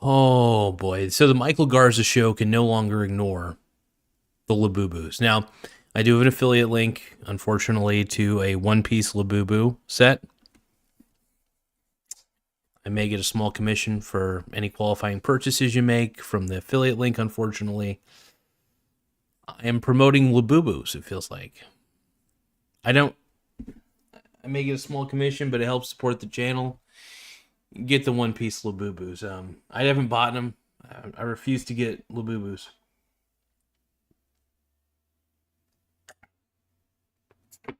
Oh boy. So the Michael Garza show can no longer ignore the Labubus. Now, I do have an affiliate link, unfortunately, to a one-piece Labubu set. I may get a small commission for any qualifying purchases you make from the affiliate link, unfortunately. I am promoting Labubus, it feels like. I may get a small commission, but it helps support the channel. Get the one-piece Labubus. I haven't bought them. I refuse to get Labubus.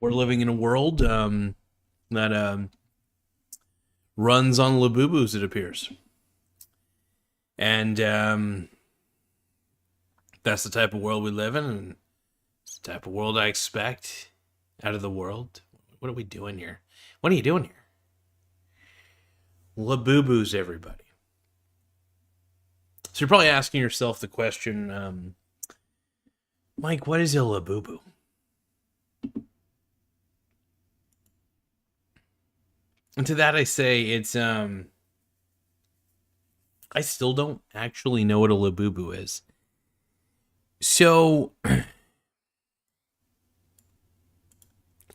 We're living in a world that runs on Labubus, it appears. And that's the type of world we live in, and it's the type of world I expect out of the world. What are we doing here? What are you doing here? Labubus, everybody. So you're probably asking yourself the question, Mike, what is a Labubu? And to that I say it's I still don't actually know what a Labubu is. So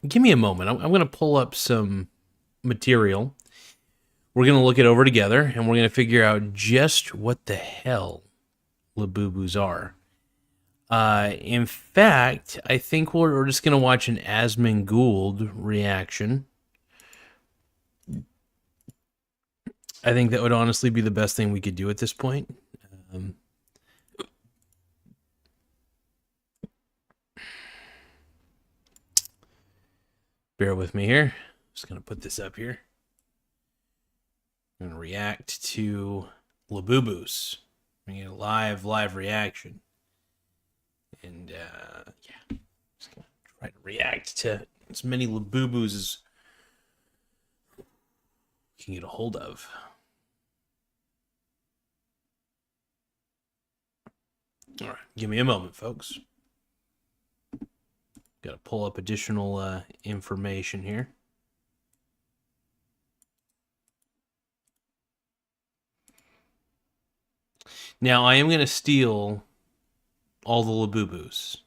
give me a moment. I'm going to pull up some material. We're going to look it over together, and we're going to figure out just what the hell Labubus are. In fact, I think we're just going to watch an Asmongold reaction. I think that would honestly be the best thing we could do at this point. Bear with me here. Just going to put this up here. I'm going to react to Labubus. I'm going to get a live reaction. And, yeah. Just going to try to react to as many Labubus as we can get a hold of. All right, give me a moment, folks. Got to pull up additional information here. Now, I am going to steal all the Labubus.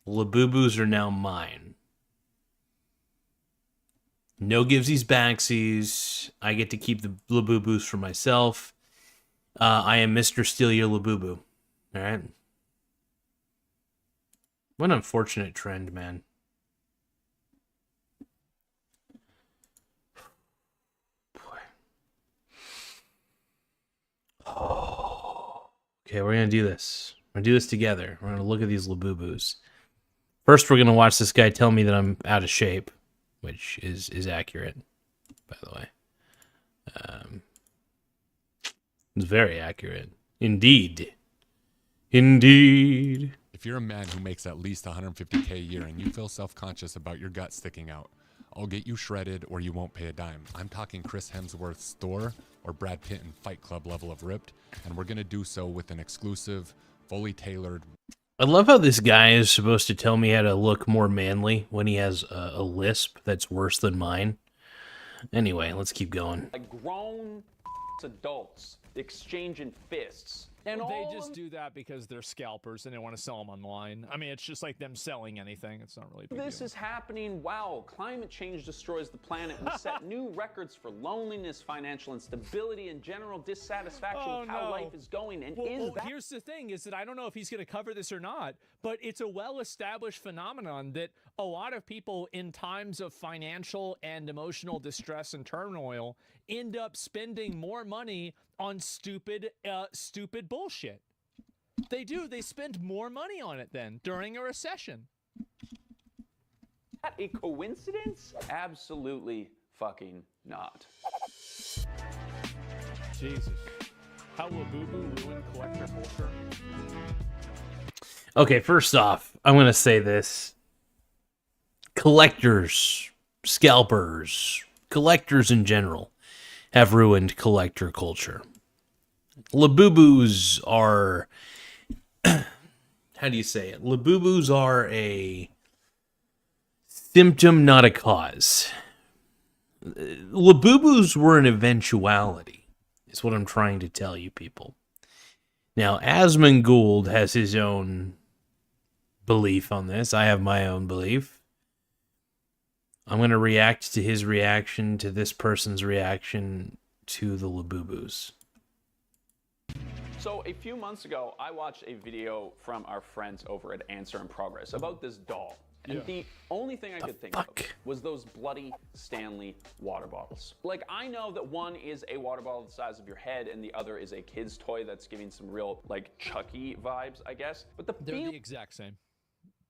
Labubus are now mine. No givesies backsies. I get to keep the Labubus for myself. I am Mr. Steal Your Labubu. All right. What an unfortunate trend, man. Boy. Oh. Okay, we're going to do this. We're going to do this together. We're going to look at these Labubus. First, we're going to watch this guy tell me that I'm out of shape, which is accurate, by the way. It's very accurate. Indeed. Indeed. If you're a man who makes at least $150K a year and you feel self-conscious about your gut sticking out, I'll get you shredded or you won't pay a dime. I'm talking Chris Hemsworth's Thor or Brad Pitt in Fight Club level of ripped, and we're going to do so with an exclusive, fully tailored... I love how this guy is supposed to tell me how to look more manly when he has a lisp that's worse than mine. Anyway, let's keep going. Like grown adults exchanging fists. And they just do that because they're scalpers and they want to sell them online. I mean, it's just like them selling anything. It's not really a big this deal. is happening while climate change destroys the planet. We set new records for loneliness, financial instability, and general dissatisfaction with how life is going. And here's the thing is that I don't know if he's going to cover this or not, but it's a well-established phenomenon that a lot of people in times of financial and emotional distress and turmoil end up spending more money on stupid bullshit. They do. They spend more money on it then during a recession. That a coincidence? Absolutely fucking not. Jesus. How Labubu ruined collector culture? Okay, first off, I'm going to say this. Collectors, scalpers, collectors in general have ruined collector culture. Labubus are... how do you say it? Labubus are a symptom, not a cause. Labubus were an eventuality. is what I'm trying to tell you people. Now, Asmongold has his own belief on this. I have my own belief. I'm going to react to his reaction to this person's reaction to the Labubus. So a few months ago, I watched a video from our friends over at Answer in Progress about this doll. And the only thing I could think of was those bloody Stanley water bottles. Like, I know that one is a water bottle the size of your head and the other is a kid's toy that's giving some real, like, Chucky vibes, I guess. But they're the exact same.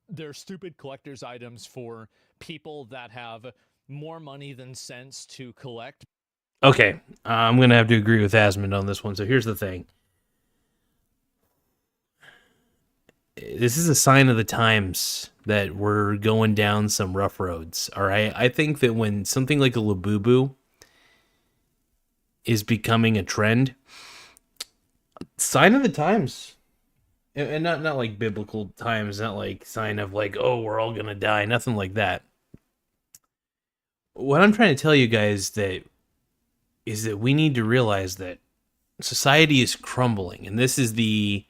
They're stupid collector's items for people that have more money than sense to collect. Okay, I'm going to have to agree with Asmund on this one. So here's the thing. This is a sign of the times that we're going down some rough roads, all right? I think that when something like a Labubu is becoming a trend, sign of the times. And not like biblical times, not like sign of like, oh, we're all going to die, nothing like that. What I'm trying to tell you guys is that we need to realize that society is crumbling, and this is the...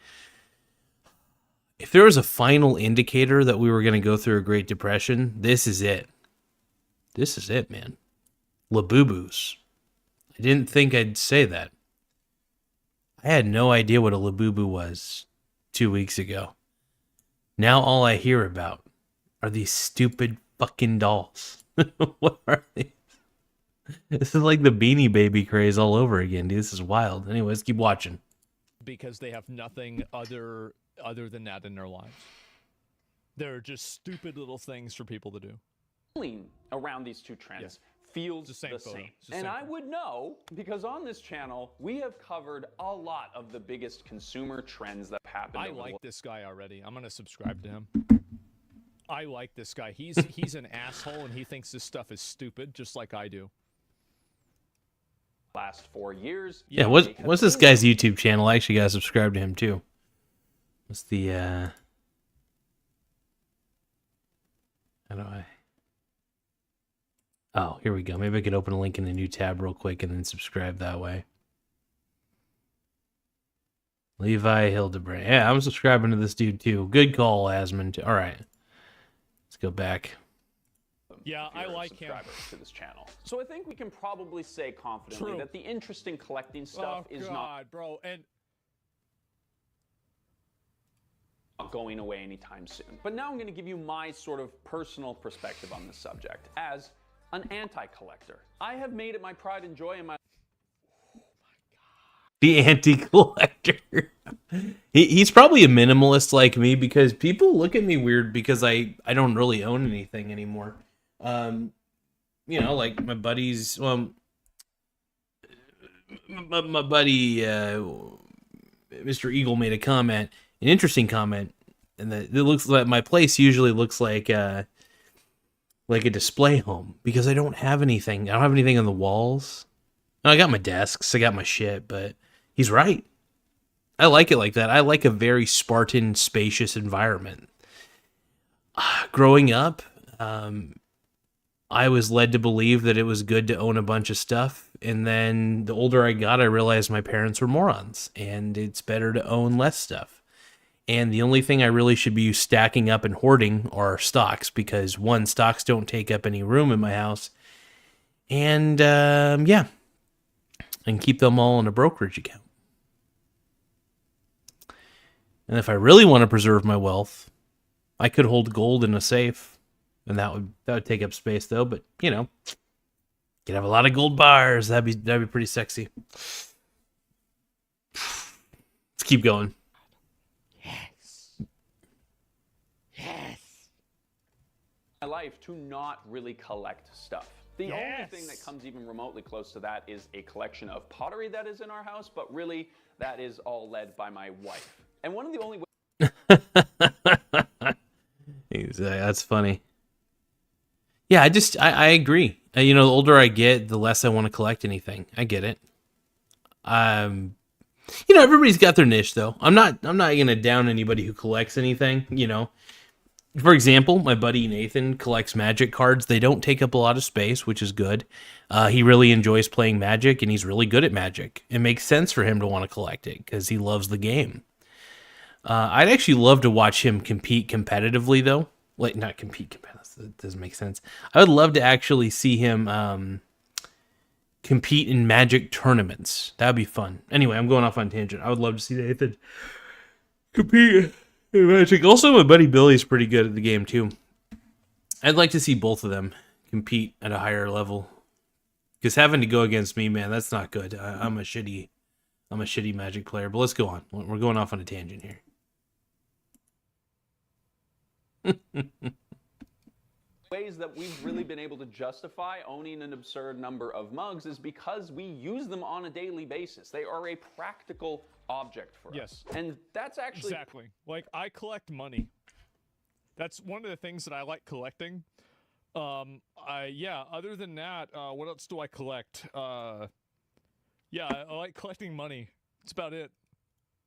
If there was a final indicator that we were going to go through a Great Depression, this is it. This is it, man. Labubus. I didn't think I'd say that. I had no idea what a Labubu was 2 weeks ago. Now all I hear about are these stupid fucking dolls. What are these? This is like the Beanie Baby craze all over again, dude. This is wild. Anyways, keep watching. Because they have nothing other than that in their lives. They're just stupid little things for people to do. Around these two trends feels the same. And I would know, because on this channel, we have covered a lot of the biggest consumer trends that happen. I like this guy already. I'm going to subscribe to him. I like this guy. He's an asshole, and he thinks this stuff is stupid, just like I do. Last 4 years. Yeah, what's this guy's YouTube channel? I actually got to subscribe to him, too. What's the, how do I... Oh, here we go. Maybe I could open a link in a new tab real quick and then subscribe that way. Levi Hildebrand. Yeah, I'm subscribing to this dude, too. Good call, Asmund. All right. Let's go back. Yeah, I like him. To this channel. So I think we can probably say confidently that the interesting collecting stuff is not... bro, and... going away anytime soon. But now I'm going to give you my sort of personal perspective on this subject as an anti-collector. I have made it my pride and joy in my... Oh my God. The anti-collector. He's probably a minimalist like me because people look at me weird because I don't really own anything anymore. You know, like my buddies, well, my buddy, Mr. Eagle made a comment, an interesting comment, and that it looks like my place usually looks like a display home because I don't have anything. I don't have anything on the walls. I got my desks, I got my shit, but he's right. I like it like that. I like a very Spartan, spacious environment. Growing up, I was led to believe that it was good to own a bunch of stuff, and then the older I got, I realized my parents were morons, and it's better to own less stuff. And the only thing I really should be stacking up and hoarding are stocks, because one, stocks don't take up any room in my house, and yeah, and keep them all in a brokerage account. And if I really want to preserve my wealth, I could hold gold in a safe. And that would take up space though, but you know, could have a lot of gold bars. That'd be pretty sexy. Let's keep going. Yes. My life to not really collect stuff. The only thing that comes even remotely close to that is a collection of pottery that is in our house, but really that is all led by my wife. And one of the only ways that's funny. Yeah, I agree. You know, the older I get, the less I want to collect anything. I get it. You know, everybody's got their niche though. I'm not gonna down anybody who collects anything. You know, For example, my buddy Nathan collects Magic cards. They don't take up a lot of space, which is good. He really enjoys playing Magic, and he's really good at Magic. It makes sense for him to want to collect it because he loves the game. I'd actually love to watch him compete competitively, though. Like, not compete competitively. That doesn't make sense. I would love to actually see him compete in Magic tournaments. That would be fun. Anyway, I'm going off on tangent. I would love to see Nathan compete in Magic. Also, my buddy Billy's pretty good at the game, too. I'd like to see both of them compete at a higher level. Because having to go against me, man, that's not good. I'm a shitty Magic player. But let's go on. We're going off on a tangent here. Ways that we've really been able to justify owning an absurd number of mugs is because we use them on a daily basis. They are a practical object for us. And that's actually... Exactly. Like, I collect money. That's one of the things that I like collecting. Other than that, what else do I collect? I like collecting money. That's about it.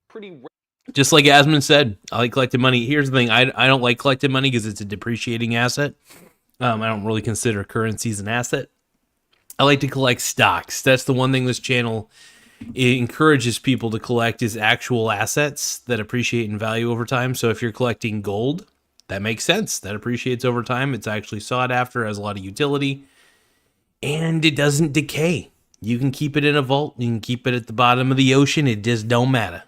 Pretty rare. Just like Asmund said, I like collecting money. Here's the thing. I don't like collecting money because it's a depreciating asset. I don't really consider currencies an asset. I like to collect stocks. That's the one thing this channel encourages people to collect is actual assets that appreciate in value over time. So if you're collecting gold, that makes sense. That appreciates over time. It's actually sought after, has a lot of utility, and it doesn't decay. You can keep it in a vault. You can keep it at the bottom of the ocean. It just don't matter.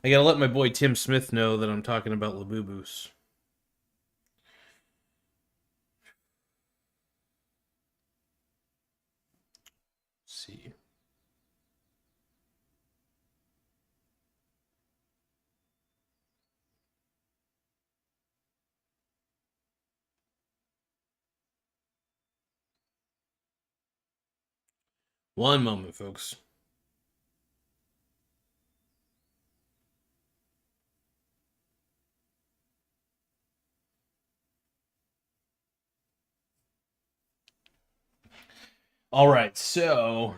I gotta let my boy Tim Smith know that I'm talking about Labubus. See. One moment, folks. All right, so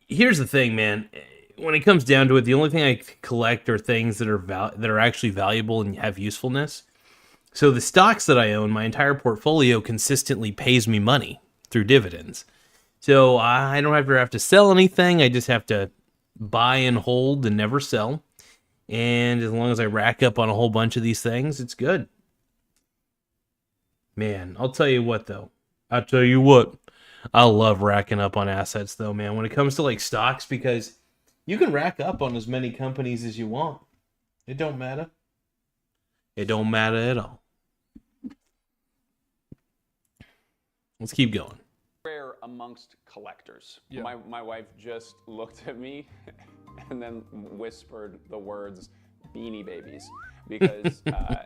here's the thing, man. When it comes down to it, the only thing I collect are things that are actually valuable and have usefulness. So the stocks that I own, my entire portfolio consistently pays me money through dividends. So I don't have to sell anything. I just have to buy and hold and never sell. And as long as I rack up on a whole bunch of these things, it's good. Man, I'll tell you what, though. I love racking up on assets, though, man. When it comes to, like, stocks, because you can rack up on as many companies as you want. It don't matter. It don't matter at all. Let's keep going. Rare amongst collectors. Yeah. My wife just looked at me and then whispered the words Beanie Babies because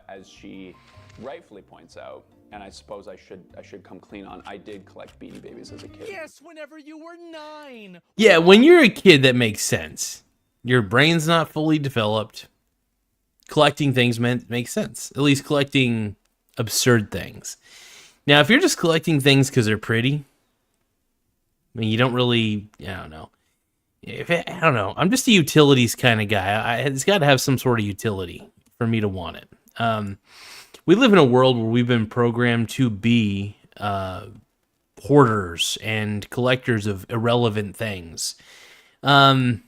as she rightfully points out, and I suppose I should come clean on, I did collect Beanie Babies as a kid. Yes, whenever you were 9. Yeah, when you're a kid, that makes sense. Your brain's not fully developed. Collecting things makes sense. At least collecting absurd things. Now, if you're just collecting things because they're pretty, I mean, you don't really, I don't know. I don't know. I'm just a utilities kind of guy. It's got to have some sort of utility for me to want it. We live in a world where we've been programmed to be hoarders and collectors of irrelevant things. And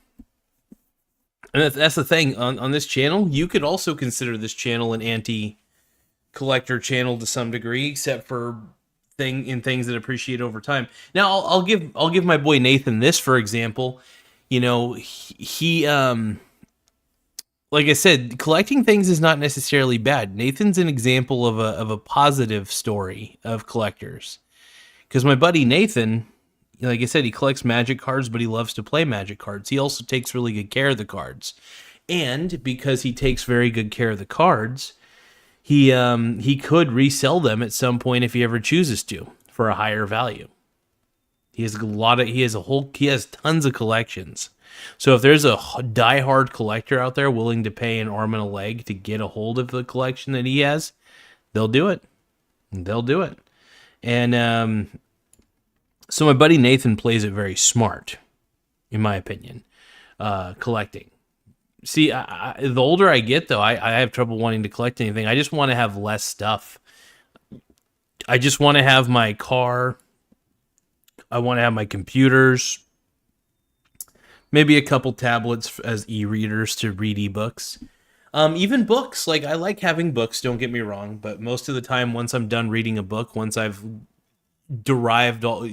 that's the thing. On this channel, you could also consider this channel an anti-collector channel to some degree, except for things that appreciate over time. Now, I'll give my boy Nathan this, for example. You know, he like I said, collecting things is not necessarily bad. Nathan's an example of a positive story of collectors. Because my buddy Nathan, like I said, he collects Magic cards, but he loves to play Magic cards. He also takes really good care of the cards. And because he takes very good care of the cards, he could resell them at some point if he ever chooses to for a higher value. He has tons of collections. So if there's a diehard collector out there willing to pay an arm and a leg to get a hold of the collection that he has, they'll do it. And so my buddy Nathan plays it very smart, in my opinion, collecting. See, the older I get, though, I have trouble wanting to collect anything. I just want to have less stuff. I just want to have my car. I want to have my computers. Maybe a couple tablets as e-readers to read ebooks. Even books, like I like having books, don't get me wrong, but most of the time, once I'm done reading a book, once I've derived all,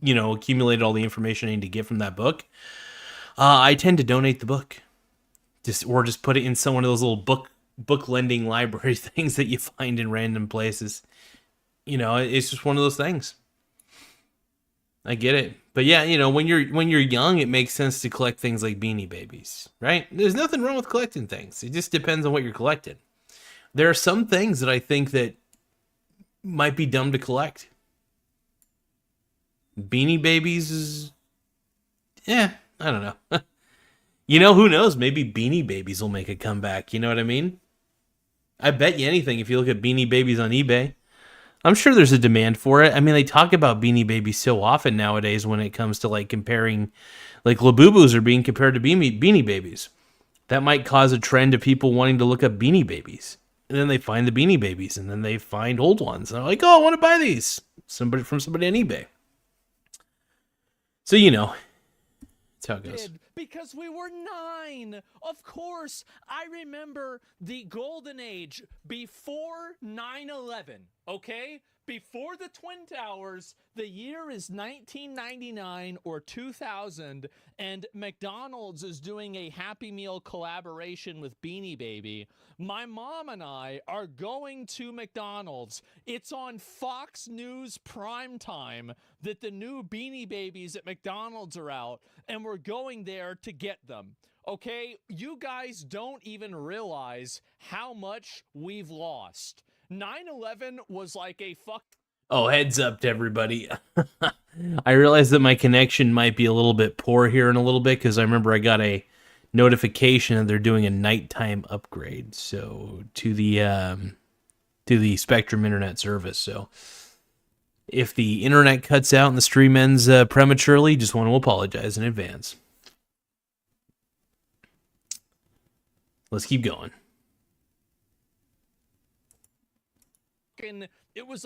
accumulated all the information I need to get from that book, I tend to donate the book. Just put it in some one of those little book lending library things that you find in random places. It's just one of those things. I get it. But yeah, when you're young, it makes sense to collect things like Beanie Babies, right? There's nothing wrong with collecting things. It just depends on what you're collecting. There are some things that I think that might be dumb to collect. Beanie Babies is, I don't know. Who knows? Maybe Beanie Babies will make a comeback. You know what I mean? I bet you anything if you look at Beanie Babies on eBay. I'm sure there's a demand for it. I mean, they talk about Beanie Babies so often nowadays when it comes to like comparing, like Labubus are being compared to Beanie Babies. That might cause a trend of people wanting to look up Beanie Babies. And then they find the Beanie Babies and then they find old ones. And they're like, oh, I want to buy these. Somebody on eBay. So, that's how it goes. Because we were 9. Of course, I remember the golden age before 9/11, okay? Before the Twin Towers, the year is 1999 or 2000, and McDonald's is doing a Happy Meal collaboration with Beanie Baby. My mom and I are going to McDonald's. It's on Fox News primetime that the new Beanie Babies at McDonald's are out, and we're going there to get them. Okay? You guys don't even realize how much we've lost. 9/11 was like a fuck. Oh, heads up to everybody. I realize that my connection might be a little bit poor here in a little bit because I remember I got a notification that they're doing a nighttime upgrade to the Spectrum internet service. So if the internet cuts out and the stream ends prematurely, just want to apologize in advance. Let's keep going. It was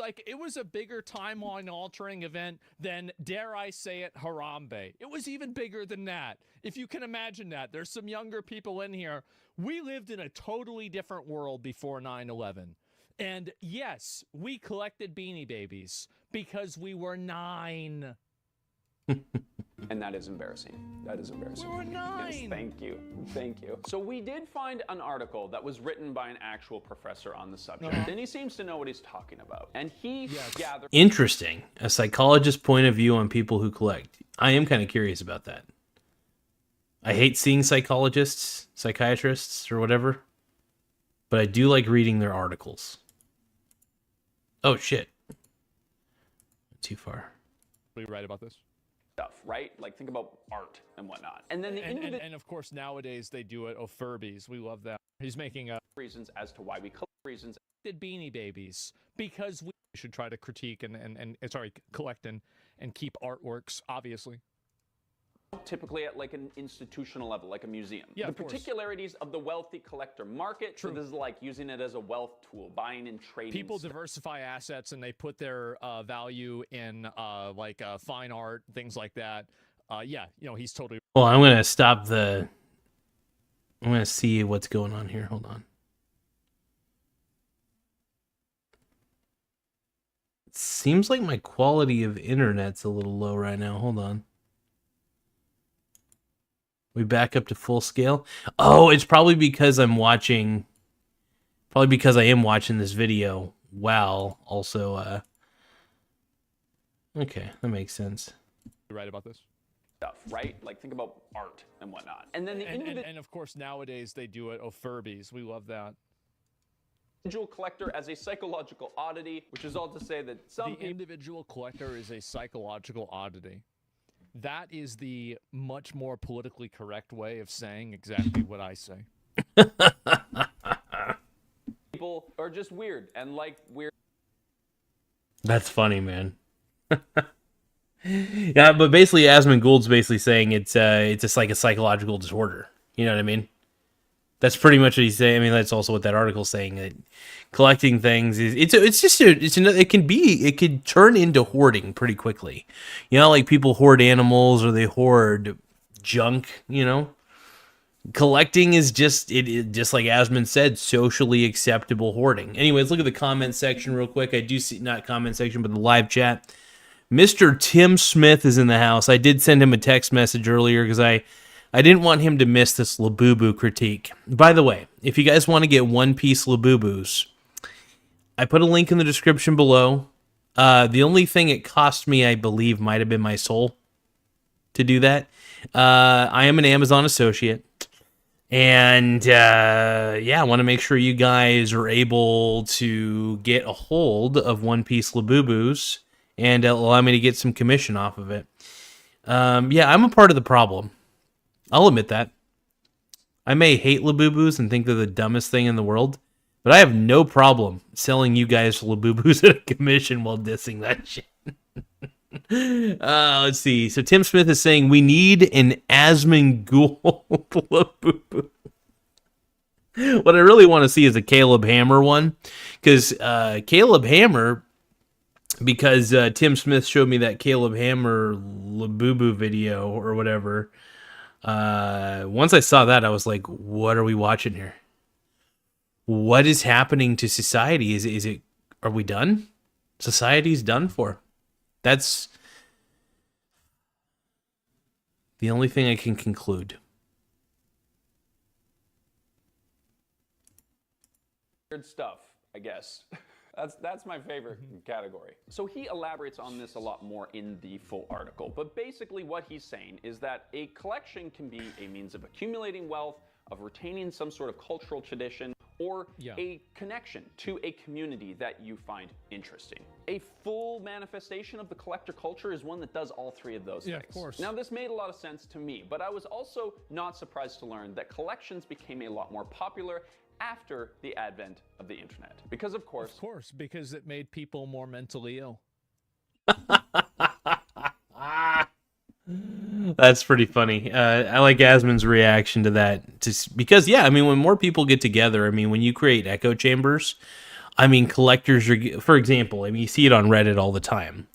a bigger timeline altering event than, dare I say it, Harambe. It was even bigger than that. If you can imagine that. There's some younger people in here. We lived in a totally different world before 9/11. And yes, we collected Beanie Babies because we were 9. And that is embarrassing. That is embarrassing. We were 9. Yes, thank you. Thank you. So we did find an article that was written by an actual professor on the subject, and he seems to know what he's talking about. And he gathered... Interesting. A psychologist's point of view on people who collect. I am kind of curious about that. I hate seeing psychologists, psychiatrists, or whatever, but I do like reading their articles. Oh, shit. Too far. Are you right about this? Stuff, right? Like, think about art and whatnot. And then and of course, nowadays they do it. Oh, Furbies. We love that. He's making reasons as to why we collect reasons. Did Beanie Babies because we should try to critique and collect and keep artworks, obviously. Typically at like an institutional level, like a museum. Yeah, the particularities of the wealthy collector market. True. So this is like using it as a wealth tool, buying and trading. People diversify assets and they put their value in fine art, things like that. He's totally... Well, I'm going to stop I'm going to see what's going on here. Hold on. It seems like my quality of internet's a little low right now. Hold on. We back up to full scale. Oh, it's probably because I am watching this video while also okay, that makes sense. You're right about this. Stuff, right? Like, think about art and whatnot. And then and of course nowadays they do it. Oh, Furbies. We love that. Individual collector as a psychological oddity, which is all to say that the individual collector is a psychological oddity. That is the much more politically correct way of saying exactly what I say. People are just weird and like weird. That's funny, man. Yeah, but basically, Asmund Gould's basically saying it's a psychological disorder. You know what I mean? That's pretty much what he's saying. I mean, that's also what that article's saying. That collecting things is it could turn into hoarding pretty quickly. You know, like people hoard animals or they hoard junk. You know, collecting is just like Asmund said, socially acceptable hoarding. Anyways, look at the comment section real quick. I do see, not comment section, but the live chat. Mr. Tim Smith is in the house. I did send him a text message earlier because I didn't want him to miss this Labubu critique. By the way, if you guys want to get One Piece Labubus, I put a link in the description below. The only thing it cost me, I believe, might have been my soul to do that. I am an Amazon associate. And yeah, I want to make sure you guys are able to get a hold of One Piece Labubus and allow me to get some commission off of it. Yeah, I'm a part of the problem. I'll admit that. I may hate Labubus and think they're the dumbest thing in the world, but I have no problem selling you guys Labubus at a commission while dissing that shit. Let's see. So Tim Smith is saying we need an Asmongold Labubu. What I really want to see is a Caleb Hammer one, because Caleb Hammer, because Tim Smith showed me that Caleb Hammer Labubu video or whatever. Once I saw that, I was like, what are we watching here? What is happening to society? Are we done? Society's done for. That's the only thing I can conclude. Weird stuff, I guess. That's my favorite category. So he elaborates on this a lot more in the full article, but basically what he's saying is that a collection can be a means of accumulating wealth, of retaining some sort of cultural tradition, or a connection to a community that you find interesting. A full manifestation of the collector culture is one that does all three of those things. Of course. Now, this made a lot of sense to me, but I was also not surprised to learn that collections became a lot more popular after the advent of the internet. Because of course, because it made people more mentally ill. That's pretty funny. I like Asmund's reaction to that. Because, yeah, I mean, when more people get together, I mean, when you create echo chambers, I mean, collectors are, for example, I mean, you see it on Reddit all the time.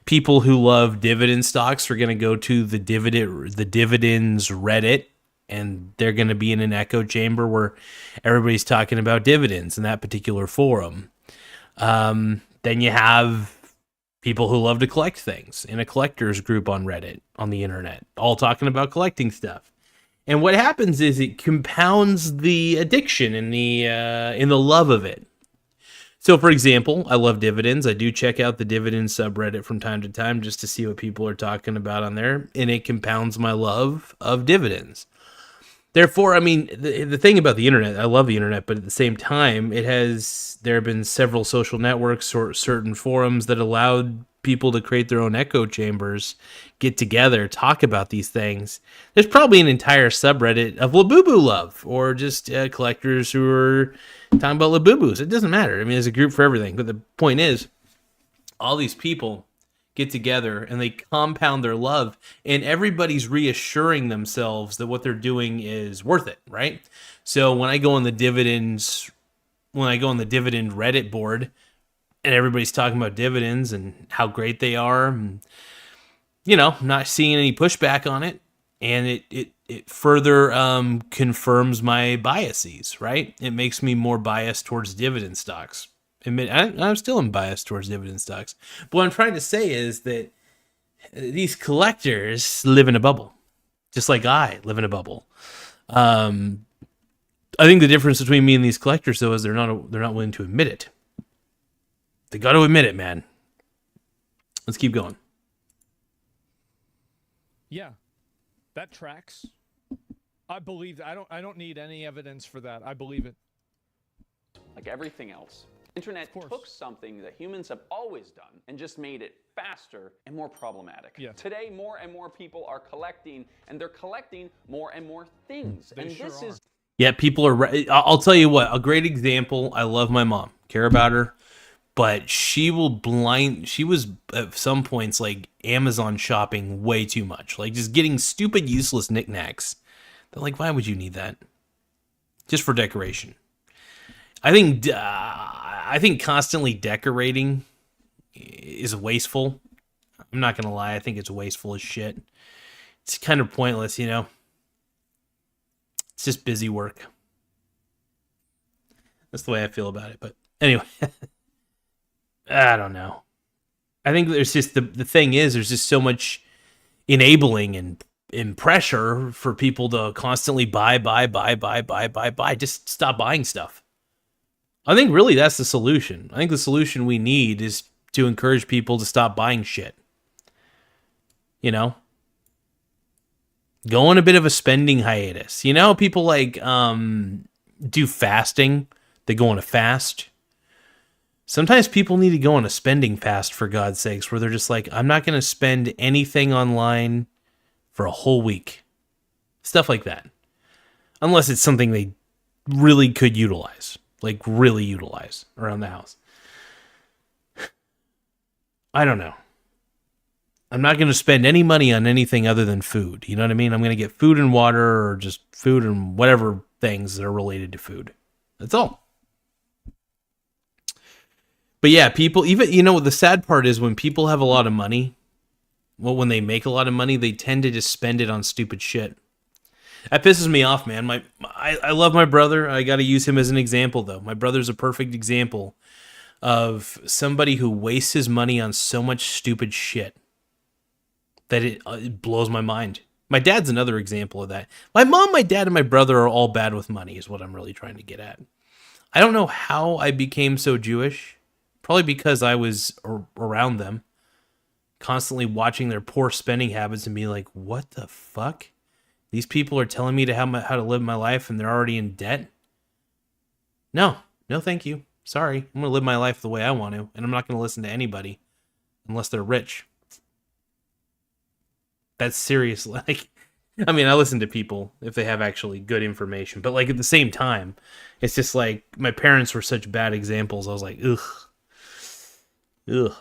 People who love dividend stocks are going to go to the dividends Reddit, and they're going to be in an echo chamber where everybody's talking about dividends in that particular forum. Then you have people who love to collect things in a collectors group on Reddit, on the internet, all talking about collecting stuff. And what happens is it compounds the addiction and the love of it. So, for example, I love dividends. I do check out the dividends subreddit from time to time just to see what people are talking about on there, and it compounds my love of dividends. Therefore, I mean, the thing about the internet, I love the internet, but at the same time, there have been several social networks or certain forums that allowed people to create their own echo chambers, get together, talk about these things. There's probably an entire subreddit of Labubu love, or just collectors who are talking about Labubus. It doesn't matter. I mean, there's a group for everything. But the point is, all these people get together and they compound their love, and everybody's reassuring themselves that what they're doing is worth it, right? So when I go on the dividend Reddit board and everybody's talking about dividends and how great they are, and, you know, not seeing any pushback on it, and it further confirms my biases, right? It makes me more biased towards dividend stocks. I'm still biased towards dividend stocks. But what I'm trying to say is that these collectors live in a bubble, just like I live in a bubble. I think the difference between me and these collectors, though, is they're not willing to admit it. They got to admit it, man. Let's keep going. Yeah, that tracks. I believe. I don't need any evidence for that. I believe it. Like everything else, internet took something that humans have always done and just made it faster and more problematic. Yeah. Today, more and more people are collecting, and they're collecting more and more things. They and sure this are. is Yeah, people are. I'll tell you what. A great example. I love my mom. Care about her. But she was at some points like Amazon shopping way too much. Like just getting stupid, useless knickknacks. They're like, why would you need that? just for decoration. I think constantly decorating is wasteful. I'm not gonna lie. I think it's wasteful as shit. It's kind of pointless, you know. It's just busy work. That's the way I feel about it. But anyway, I don't know. I think there's just the thing is there's just so much enabling and pressure for people to constantly buy. Just stop buying stuff. I think really that's the solution. I think the solution we need is to encourage people to stop buying shit. You know? Go on a bit of a spending hiatus. You know, people like do fasting. They go on a fast. Sometimes people need to go on a spending fast, for God's sakes, where they're just like, I'm not going to spend anything online for a whole week. Stuff like that. Unless it's something they really could utilize. Like, really utilize around the house. I don't know. I'm not going to spend any money on anything other than food. You know what I mean? I'm going to get food and water or just food and whatever things that are related to food. That's all. But yeah, people, even, you know, the sad part is when people have a lot of money, well, when they make a lot of money, they tend to just spend it on stupid shit. That pisses me off, man. I love my brother. I got to use him as an example, though. My brother's a perfect example of somebody who wastes his money on so much stupid shit that it blows my mind. My dad's another example of that. My mom, my dad, and my brother are all bad with money, is what I'm really trying to get at. I don't know how I became so Jewish. Probably because I was around them, constantly watching their poor spending habits and being like, what the fuck? These people are telling me how to live my life and they're already in debt? No, thank you. Sorry, I'm going to live my life the way I want to, and I'm not going to listen to anybody unless they're rich. That's serious. Like, I mean, I listen to people if they have actually good information, but like at the same time, it's just like my parents were such bad examples. I was like, ugh,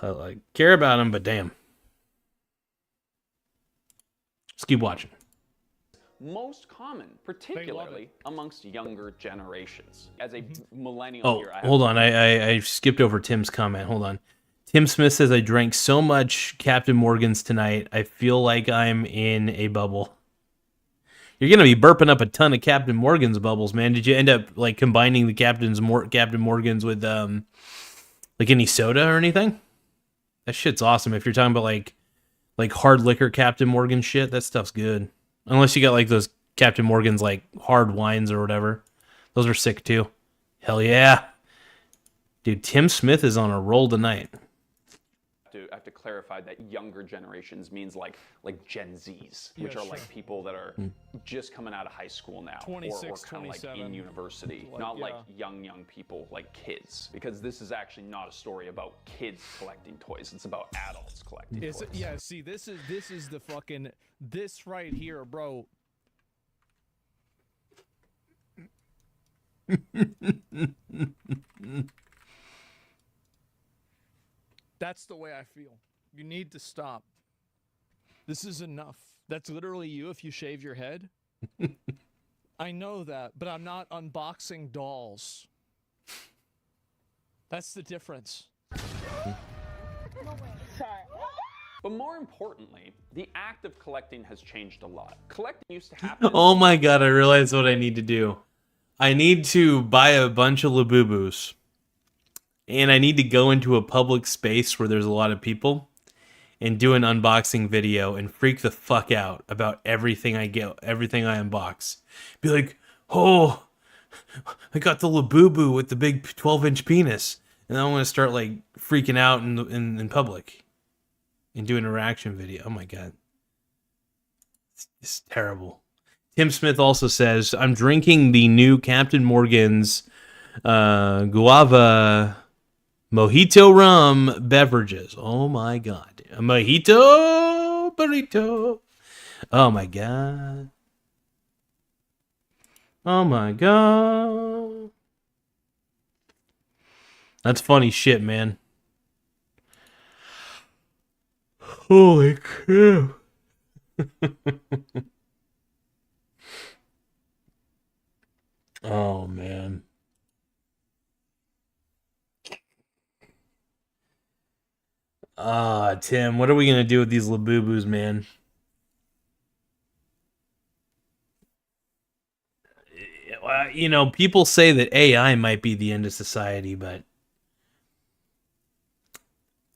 I like care about them, but damn. Just keep watching. Most common, particularly amongst younger generations. As a millennial here, hold on. I skipped over Tim's comment. Hold on. Tim Smith says, I drank so much Captain Morgan's tonight, I feel like I'm in a bubble. You're going to be burping up a ton of Captain Morgan's bubbles, man. Did you end up like combining the Captain Morgan's with like any soda or anything? That shit's awesome. If you're talking about like hard liquor Captain Morgan shit, that stuff's good. Unless you got like those Captain Morgan's like hard wines or whatever. Those are sick too. Hell yeah. Dude, Tim Smith is on a roll tonight. I have to clarify that younger generations means like Gen Zs, which are like people that are just coming out of high school now, 26, or kind of like in university, like, not like young people, like kids, because this is actually not a story about kids collecting toys. It's about adults collecting toys. Yeah, see, this is the fucking, this right here, bro. That's the way I feel. You need to stop. This is enough. That's literally you if you shave your head. I know that, but I'm not unboxing dolls. That's the difference. But more importantly, the act of collecting has changed a lot. Collecting used to happen. Oh my god, I realized what I need to do. I need to buy a bunch of Labubus. And I need to go into a public space where there's a lot of people and do an unboxing video and freak the fuck out about everything I get, everything I unbox. Be like, oh, I got the Labubu with the big 12-inch penis. And I'm going to start like freaking out in public and do an reaction video. Oh my god. It's terrible. Tim Smith also says, I'm drinking the new Captain Morgan's guava mojito rum beverages. Oh my god. A mojito burrito. Oh my god. Oh my god. That's funny shit, man. Holy crap. Oh, man. Tim, what are we going to do with these Labubus, man? You know, people say that AI might be the end of society, but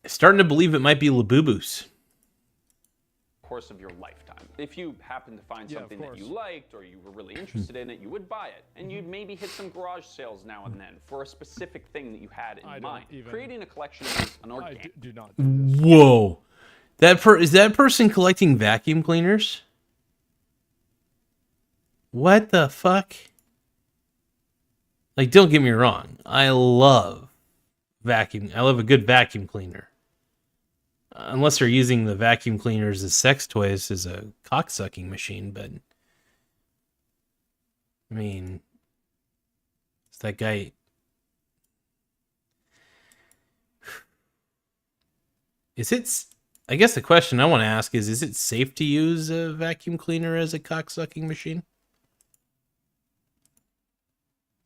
I'm starting to believe it might be Labubus. Course of your lifetime. If you happen to find Yeah, something of that you course. liked or you were really interested in it, you would buy it. And you'd maybe hit some garage sales now and then for a specific thing that you had in I don't mind. even- Creating a collection is an I organic. do not do this. Whoa. Is that person collecting vacuum cleaners? What the fuck? Like, don't get me wrong. I love a good vacuum cleaner. Unless they're using the vacuum cleaners as sex toys as a cocksucking machine, but I mean, it's that guy. I guess the question I want to ask is it safe to use a vacuum cleaner as a cocksucking machine?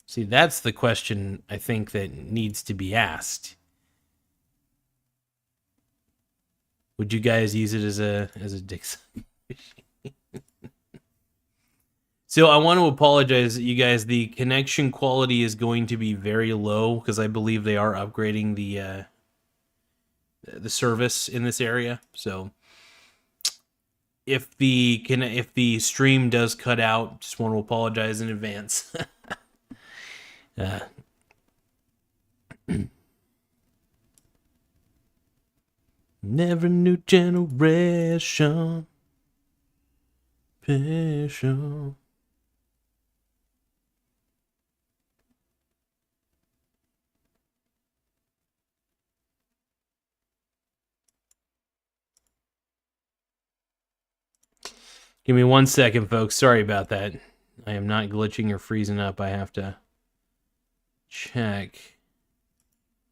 See, that's the question I think that needs to be asked. Would you guys use it as a dick sucking machine? So I want to apologize, you guys. The connection quality is going to be very low because I believe they are upgrading the service in this area. So if the stream does cut out, just want to apologize in advance. Never new generation. Passion. Give me 1 second, folks. Sorry about that. I am not glitching or freezing up. I have to check.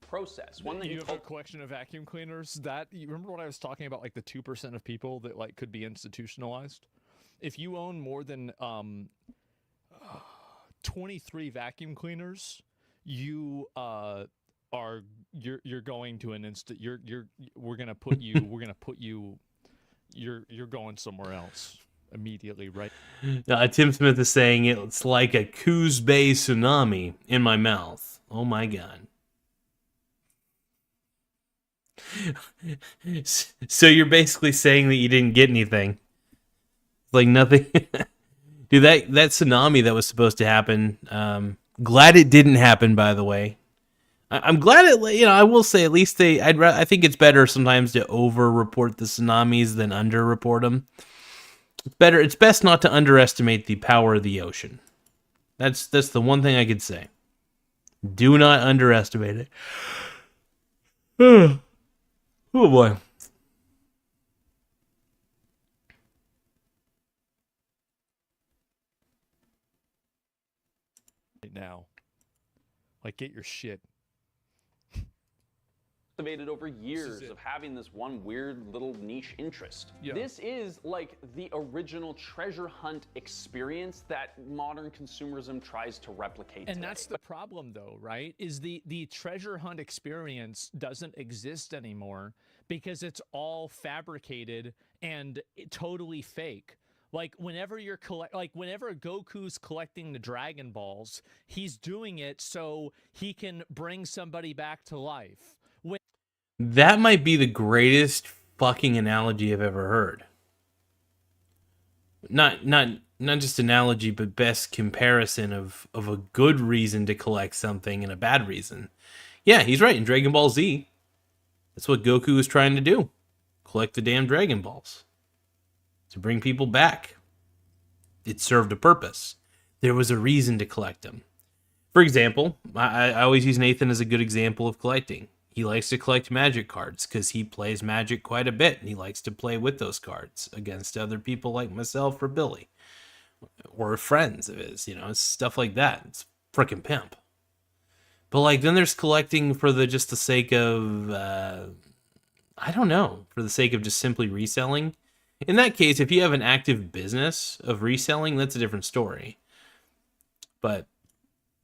Process. One that You have a collection of vacuum cleaners. That you remember what I was talking about, like the 2% of people that like could be institutionalized. If you own more than 23 vacuum cleaners, you you're going to an instant. We're gonna put you. You're going somewhere else immediately, right? Tim Smith is saying it's like a Coos Bay tsunami in my mouth. Oh my god. So you're basically saying that you didn't get anything. Like nothing. Dude, that tsunami that was supposed to happen, glad it didn't happen, by the way. I'm glad it, I will say at least I think it's better sometimes to over-report the tsunamis than under-report them. It's best not to underestimate the power of the ocean. That's the one thing I could say. Do not underestimate it. Oh boy. Right now, like get your shit. Cultivated over years of having this one weird little niche interest. Yeah. This is like the original treasure hunt experience that modern consumerism tries to replicate And today. that's the problem, though, right? Is the treasure hunt experience doesn't exist anymore because it's all fabricated and totally fake. Like whenever whenever Goku's collecting the Dragon Balls, he's doing it so he can bring somebody back to life. That might be the greatest fucking analogy I've ever heard. Not just analogy, but best comparison of a good reason to collect something and a bad reason. Yeah, he's right. In Dragon Ball Z, that's what Goku was trying to do. Collect the damn Dragon Balls. To bring people back. It served a purpose. There was a reason to collect them. For example, I always use Nathan as a good example of collecting. He likes to collect Magic cards because he plays Magic quite a bit, and he likes to play with those cards against other people like myself or Billy. Or friends of his, stuff like that. It's freaking pimp. But like then there's collecting for the sake of I don't know, for the sake of just simply reselling. In that case, if you have an active business of reselling, that's a different story. But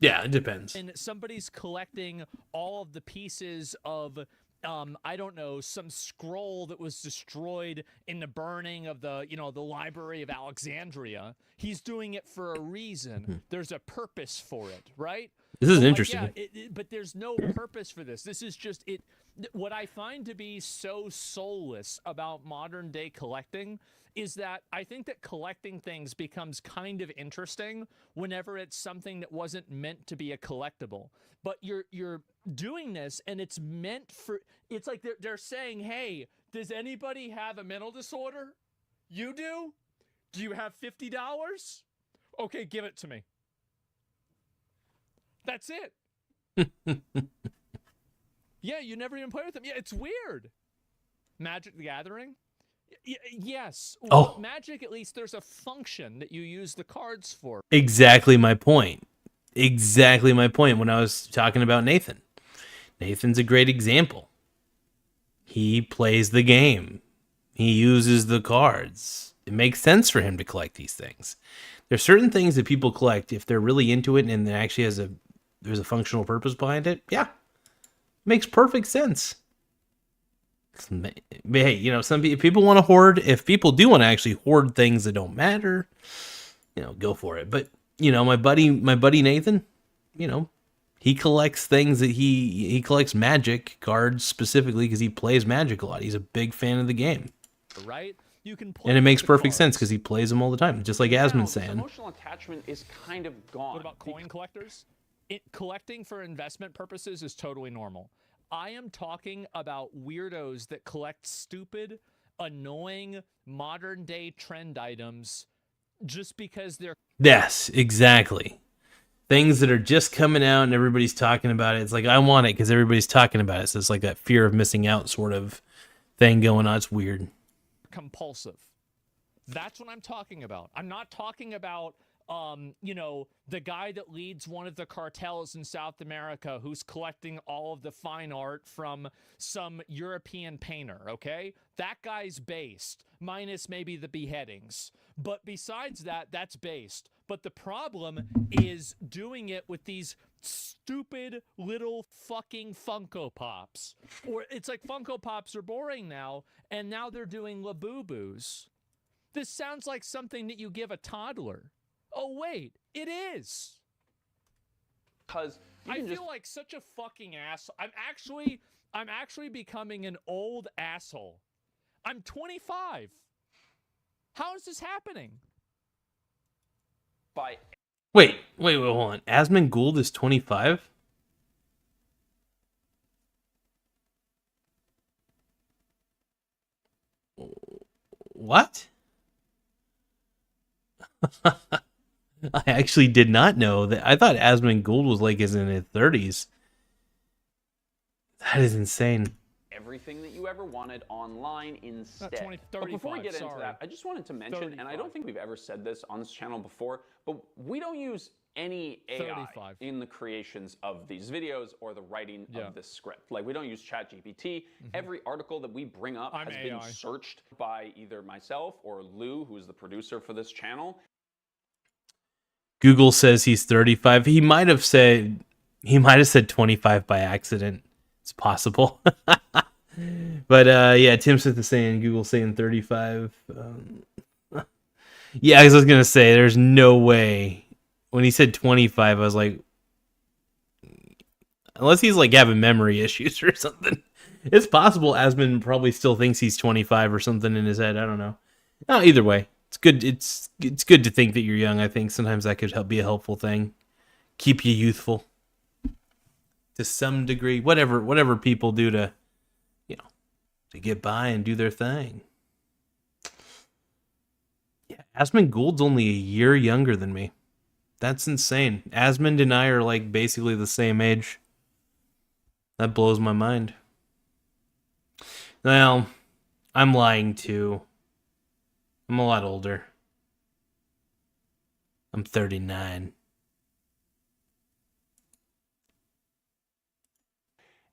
Yeah, it depends. And somebody's collecting all of the pieces of I don't know, some scroll that was destroyed in the burning of the, the Library of Alexandria. He's doing it for a reason. There's a purpose for it, right? This is But, interesting. but there's no purpose for this. This is just it. What I find to be so soulless about modern day collecting is that I think that collecting things becomes kind of interesting whenever it's something that wasn't meant to be a collectible. But you're doing this, and it's meant for. It's like they're saying, "Hey, does anybody have a mental disorder? You do? Do you have $50? Okay, give it to me." That's it. Yeah, you never even play with them. Yeah, it's weird. Magic the Gathering? Yes. Well, Magic, at least there's a function that you use the cards for. Exactly my point. Exactly my point when I was talking about Nathan. Nathan's a great example. He plays the game. He uses the cards. It makes sense for him to collect these things. There's certain things that people collect if they're really into it and it actually there's a functional purpose behind it. Yeah. Makes perfect sense. But hey, some people want to hoard. If people do want to actually hoard things that don't matter, go for it. But my buddy Nathan, he collects things that he collects Magic cards specifically because he plays Magic a lot. He's a big fan of the game, right? You can play, and it makes perfect sense because he plays them all the time, just like Asmon's saying. Emotional attachment is kind of gone. What about coin collectors? Collecting for investment purposes is totally normal. I am talking about weirdos that collect stupid, annoying, modern-day trend items just because they're... Yes, exactly. Things that are just coming out and everybody's talking about it. It's like, I want it because everybody's talking about it. So it's like that fear of missing out sort of thing going on. It's weird. Compulsive. That's what I'm talking about. I'm not talking about... the guy that leads one of the cartels in South America who's collecting all of the fine art from some European painter, okay? That guy's based, minus maybe the beheadings. But besides that, that's based. But the problem is doing it with these stupid little fucking Funko Pops. Or it's like Funko Pops are boring now, and now they're doing Labubus. This sounds like something that you give a toddler. Oh, wait, it is. Because I feel like such a fucking ass. I'm actually becoming an old asshole. I'm 25. How is this happening? Wait, hold on. Asmon Gould is 25? What? I actually did not know that. I thought Asmon Gould was like in his 30s. That is insane. Everything that you ever wanted online instead. 20, 35, but before we get sorry. into that, I just wanted to mention, 35. And I don't think we've ever said this on this channel before, but we don't use any AI 35. in the creations of these videos or the writing of this script. Like, we don't use ChatGPT. Every article that we bring up has been searched by either myself or Lou, who is the producer for this channel. Google says he's 35. He might have said 25 by accident. It's possible. But yeah, Tim Smith is saying Google's saying 35. Yeah, I was gonna say there's no way. When he said 25, I was like, unless he's like having memory issues or something. It's possible Asmon probably still thinks he's 25 or something in his head. I don't know. No, either way, it's good. It's good to think that you're young. I think sometimes that could be a helpful thing. Keep you youthful to some degree. Whatever people do to, to get by and do their thing. Yeah, Asmon Gould's only a year younger than me. That's insane. Asmond and I are like basically the same age. That blows my mind. Well, I'm lying too. I'm a lot older. I'm 39.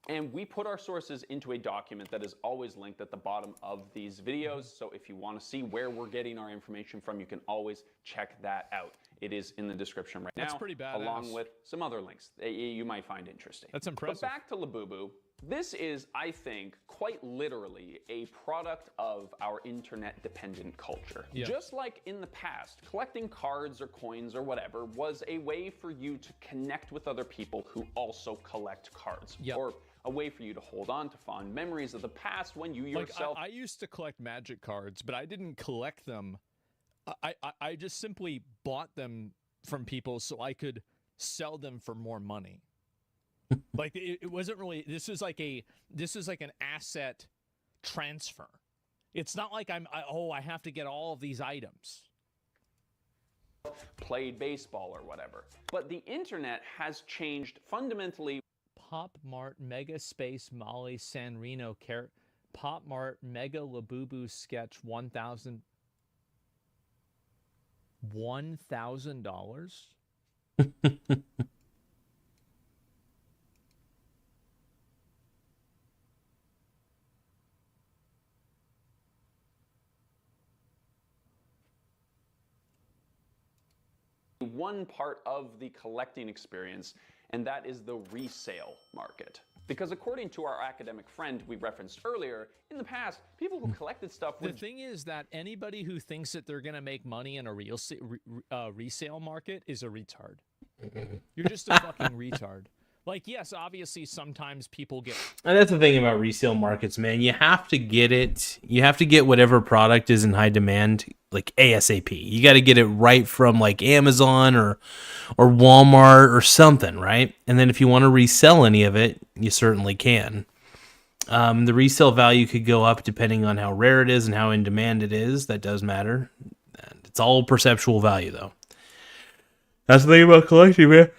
And we put our sources into a document that is always linked at the bottom of these videos. So if you want to see where we're getting our information from, you can always check that out. It is in the description right now. That's pretty badass. Along with some other links that you might find interesting. That's impressive. But back to Labubu. This is, I think, quite literally a product of our internet-dependent culture. Yeah. Just like in the past, collecting cards or coins or whatever was a way for you to connect with other people who also collect cards. Yep. Or a way for you to hold on to fond memories of the past when you yourself... I used to collect Magic cards, but I didn't collect them. I just simply bought them from people so I could sell them for more money. Like it wasn't really. This is like an asset transfer. It's not like I have to get all of these items. Played baseball or whatever. But the internet has changed fundamentally. Pop Mart Mega Space Molly San Reno Pop Mart Mega Labubu Sketch $1,000. One part of the collecting experience, and that is the resale market. Because according to our academic friend we referenced earlier, in the past, people who collected stuff would... The thing is that anybody who thinks that they're going to make money in a resale market is a retard. You're just a fucking retard. Like, yes, obviously sometimes people get... And that's the thing about resale markets, man. You have to get it. You have to get whatever product is in high demand, like ASAP. You got to get it right from like Amazon or Walmart or something, right? And then if you want to resell any of it, you certainly can. The resale value could go up depending on how rare it is and how in demand it is. That does matter. And it's all perceptual value, though. That's the thing about collecting, man.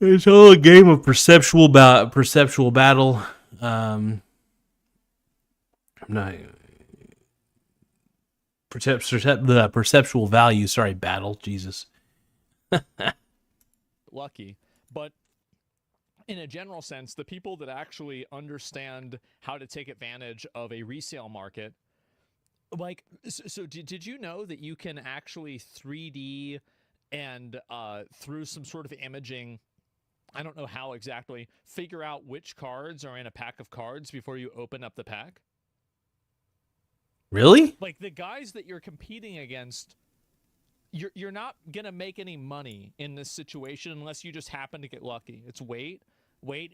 It's all a game of perceptual battle. I'm not the perceptual value. Sorry, battle. Jesus. Lucky, but in a general sense, the people that actually understand how to take advantage of a resale market, like, so did you know that you can actually 3D and through some sort of imaging, I don't know how exactly, figure out which cards are in a pack of cards before you open up the pack? Really? Like, the guys that you're competing against, you're not going to make any money in this situation unless you just happen to get lucky. It's wait,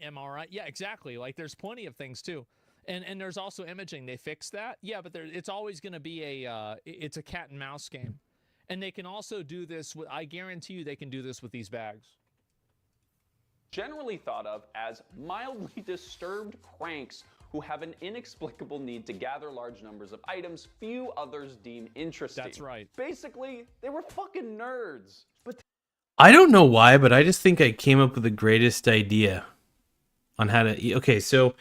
am I right? Yeah, exactly. Like, there's plenty of things, too. And there's also imaging. They fixed that? Yeah, but it's always going to be it's a cat and mouse game. And they can also do this with, I guarantee you they can do this with these bags. Generally thought of as mildly disturbed cranks who have an inexplicable need to gather large numbers of items few others deem interesting. That's right. Basically, they were fucking nerds. But I don't know why, but I just think I came up with the greatest idea on how to... Okay, so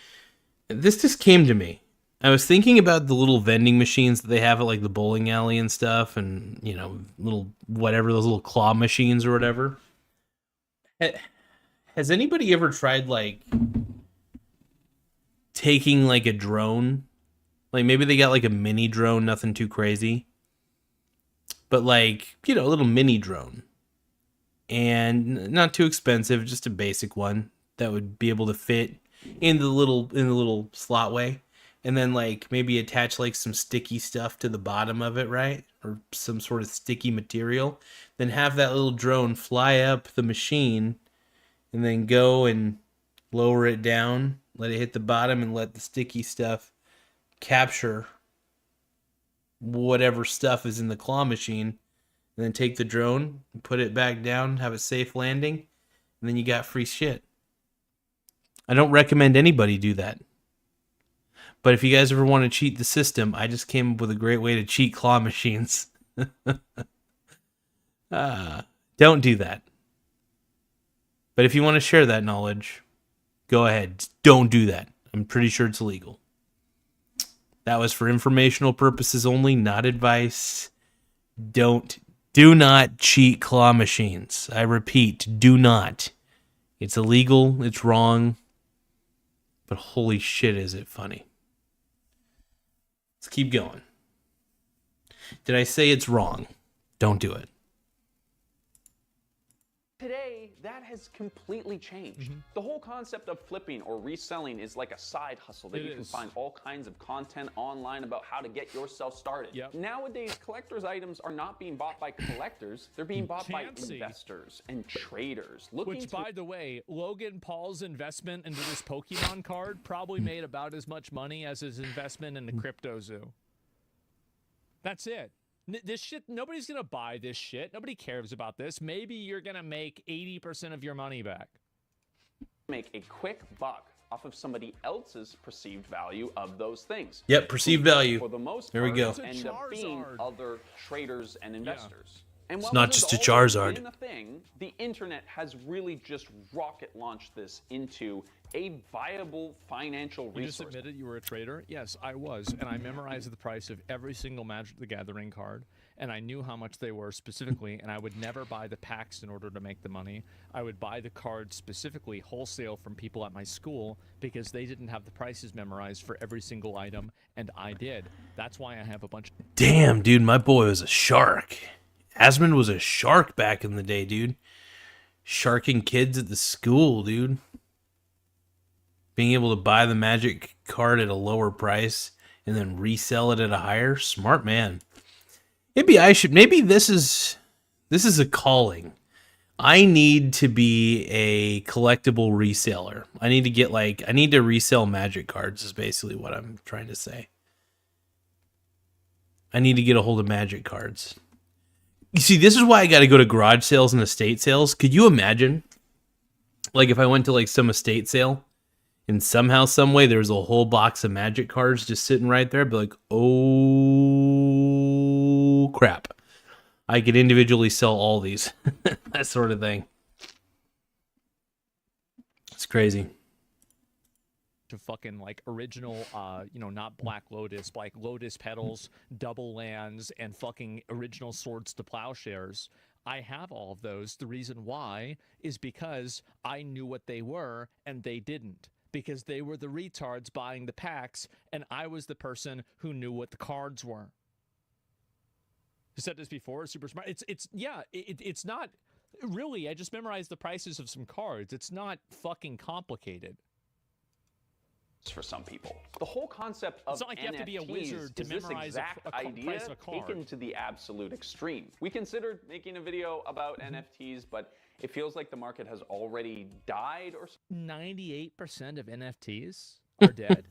this just came to me. I was thinking about the little vending machines that they have at like the bowling alley and stuff, and, you know, little whatever, those little claw machines or whatever. Has anybody ever tried like taking like a drone? Like maybe they got like a mini drone, nothing too crazy, but like, you know, a little mini drone, and not too expensive, just a basic one that would be able to fit in the little slot way, and then like maybe attach like some sticky stuff to the bottom of it, right? Or some sort of sticky material. Then have that little drone fly up the machine and then go and lower it down, let it hit the bottom, and let the sticky stuff capture whatever stuff is in the claw machine, and then take the drone, put it back down, have a safe landing, and then you got free shit. I don't recommend anybody do that. But if you guys ever want to cheat the system, I just came up with a great way to cheat claw machines. Don't do that. But if you want to share that knowledge, go ahead. Just don't do that. I'm pretty sure it's illegal. That was for informational purposes only, not advice. Do not cheat claw machines. I repeat, do not. It's illegal. It's wrong. But holy shit, is it funny. Let's keep going. Did I say it's wrong? Don't do it. Today, that has completely changed. The whole concept of flipping or reselling is like a side hustle that you can find all kinds of content online about how to get yourself started. Nowadays, collectors' items are not being bought by collectors, they're being bought by investors and traders. Which, by the way, Logan Paul's investment into this Pokemon card probably made about as much money as his investment in the crypto zoo. That's it. This shit, nobody's gonna buy this shit. Nobody cares about this. Maybe you're gonna make 80% of your money back. Make a quick buck off of somebody else's perceived value of those things. Yep, perceived value. For the most there we go. End up being other traders and investors. And it's not just a Charizard. The internet has really just rocket launched this into a viable financial resource. You just admitted you were a trader? Yes, I was, and I memorized the price of every single Magic the Gathering card, and I knew how much they were specifically, and I would never buy the packs in order to make the money. I would buy the cards specifically wholesale from people at my school because they didn't have the prices memorized for every single item, and I did. That's why I have a bunch. Damn, dude, my boy was a shark. Asmund was a shark back in the day, dude. Sharking kids at the school, dude. Being able to buy the Magic card at a lower price and then resell it at a higher. Smart man. Maybe this is a calling. I need to be a collectible reseller. I need to resell Magic cards is basically what I'm trying to say. I need to get a hold of Magic cards. You see, this is why I got to go to garage sales and estate sales. Could you imagine, like, if I went to like some estate sale and somehow, some way, there was a whole box of Magic cards just sitting right there? I'd be like, oh crap! I could individually sell all these, that sort of thing. It's crazy. To fucking like original, not Black Lotus, like Lotus Petals, Double Lands, and fucking original Swords to Plowshares. I have all of those. The reason why is because I knew what they were and they didn't. Because they were the retards buying the packs and I was the person who knew what the cards were. I said this before, super smart. It's not really, I just memorized the prices of some cards. It's not fucking complicated. For some people, the whole concept of it's not like you have to be a wizard to memorize this exact idea taken to the absolute extreme. We considered making a video about NFTs, but it feels like the market has already died. Or 98% of NFTs are dead.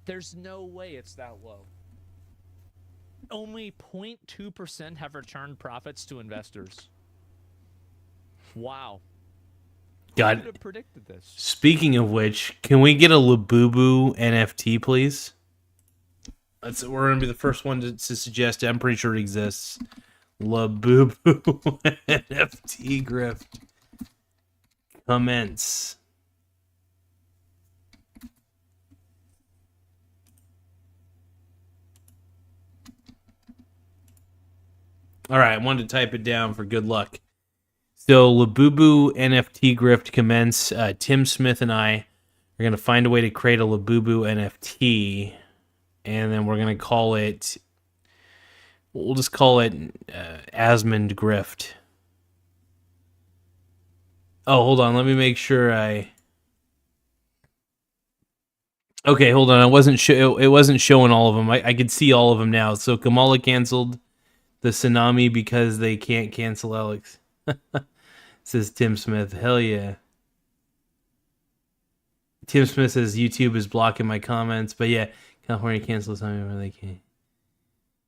There's no way it's that low. Only 0.2% have returned profits to investors. Wow. God, could have predicted this. Speaking of which, can we get a Labubu NFT, please? We're gonna be the first one to suggest it. I'm pretty sure it exists. Labubu NFT grift. Commence. All right, I wanted to type it down for good luck. So Labubu NFT grift commence. Tim Smith and I are going to find a way to create a Labubu NFT, and then we're going to call it, we'll just call it Asmund grift. Oh, hold on. Let me make sure Okay, hold on. It wasn't showing all of them. I could see all of them now. So Kamala canceled the Tsunami because they can't cancel Alex. Says Tim Smith. Hell yeah. Tim Smith says YouTube is blocking my comments. But yeah, California cancels something where they can't.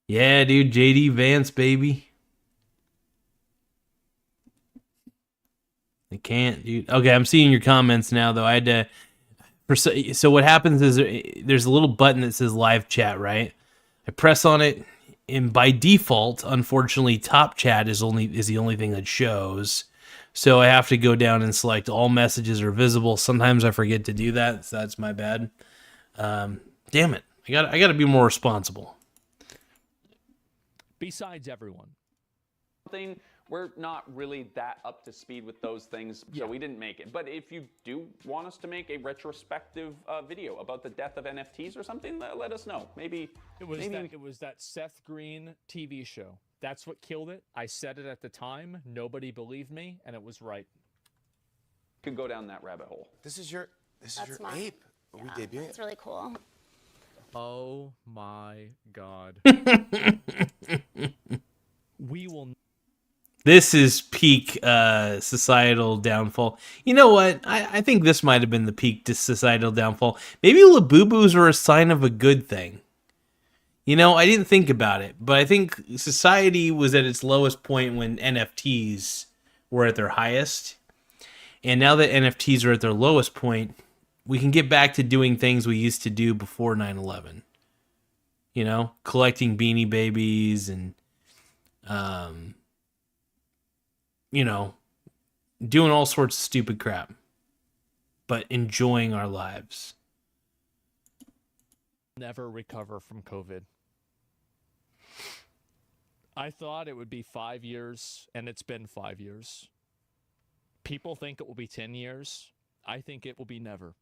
Yeah, dude. JD Vance, baby. They can't, dude. Okay, I'm seeing your comments now, though. I had to... So what happens is there's a little button that says live chat, right? I press on it, and by default, unfortunately, top chat is the only thing that shows. So I have to go down and select all messages are visible. Sometimes I forget to do that, so that's my bad. Damn it. I got to be more responsible. Besides everyone. something. We're not really that up to speed with those things, so we didn't make it. But if you do want us to make a retrospective video about the death of NFTs or something, let us know. Maybe it was that Seth Green TV show. That's what killed it. I said it at the time. Nobody believed me, and it was right. Could go down that rabbit hole. This is your ape. Are we debuting it? It's really cool. Oh my God. We will. This is peak societal downfall. You know what? I think this might have been the peak societal downfall. Maybe Labubus were a sign of a good thing. You know, I didn't think about it, but I think society was at its lowest point when NFTs were at their highest. And now that NFTs are at their lowest point, we can get back to doing things we used to do before 9/11. You know, collecting Beanie Babies and, you know, doing all sorts of stupid crap, but enjoying our lives. Never recover from COVID. I thought it would be 5 years, and it's been 5 years. People think it will be 10 years. I think it will be never.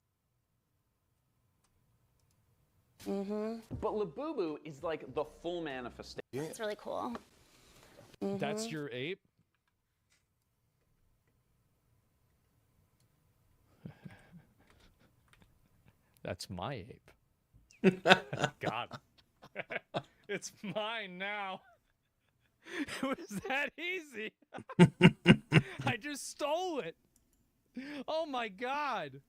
But Labubu is like the full manifestation. It's really cool. That's your ape? That's my ape. God. It's mine now. It was that easy. I just stole it. Oh my God.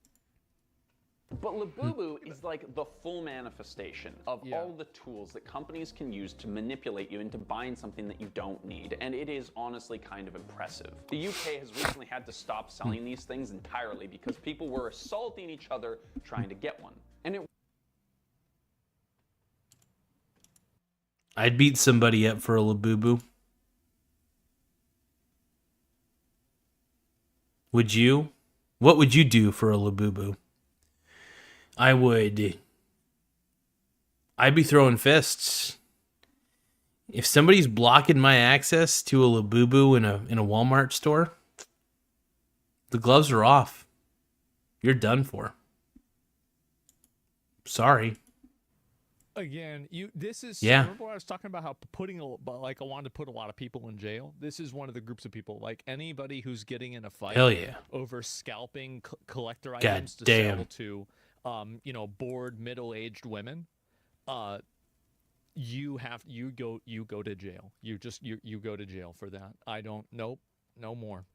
But Labubu is like the full manifestation of all the tools that companies can use to manipulate you into buying something that you don't need. And it is honestly kind of impressive. The UK has recently had to stop selling these things entirely because people were assaulting each other trying to get one. And I'd beat somebody up for a Labubu. Would you? What would you do for a Labubu? I'd be throwing fists. If somebody's blocking my access to a Labubu in a Walmart store, the gloves are off. You're done for. Sorry. Again, this is remember what I was talking about, how I wanted to put a lot of people in jail. This is one of the groups of people, like anybody who's getting in a fight over scalping collector items to sell to bored middle-aged women. You go to jail. You go to jail for that. No more.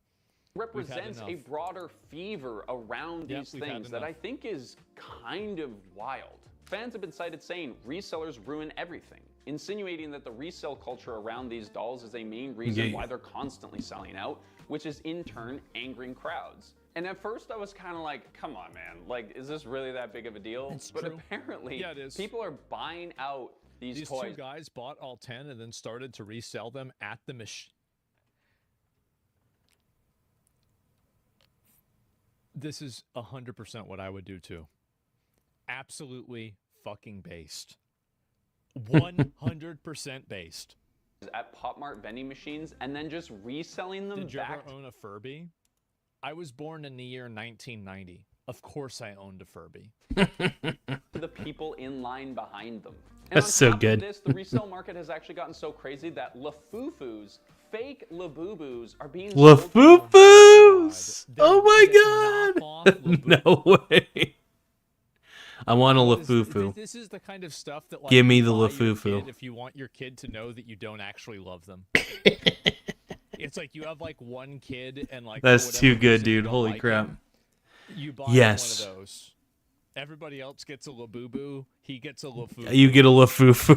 represents a broader fever around these things that I think is kind of wild. Fans have been cited saying resellers ruin everything, insinuating that the resale culture around these dolls is a main reason why they're constantly selling out, which is in turn angering crowds. And at first I was kind of like, come on, man, like, is this really that big of a deal? But apparently people are buying out these toys. These two guys bought all 10 and then started to resell them at the machine. This is 100% what I would do too. Absolutely fucking based. 100% based. At Pop Mart vending machines and then just reselling them back. Did you ever own a Furby? I was born in the year 1990. Of course I owned a Furby. The people in line behind them. And that's so good. This, the resale market has actually gotten so crazy that Lafufus, fake Labubus, are being Lafufus! Oh my god! No way. I want a Lafufu. This is the kind of stuff that, like, give me the Lafufu. If you want your kid to know that you don't actually love them. It's like you have like one kid and like that's too good, dude. Holy crap. You buy one of those. Everybody else gets a Labubu. He gets a Lafufu. You get a Lafufu.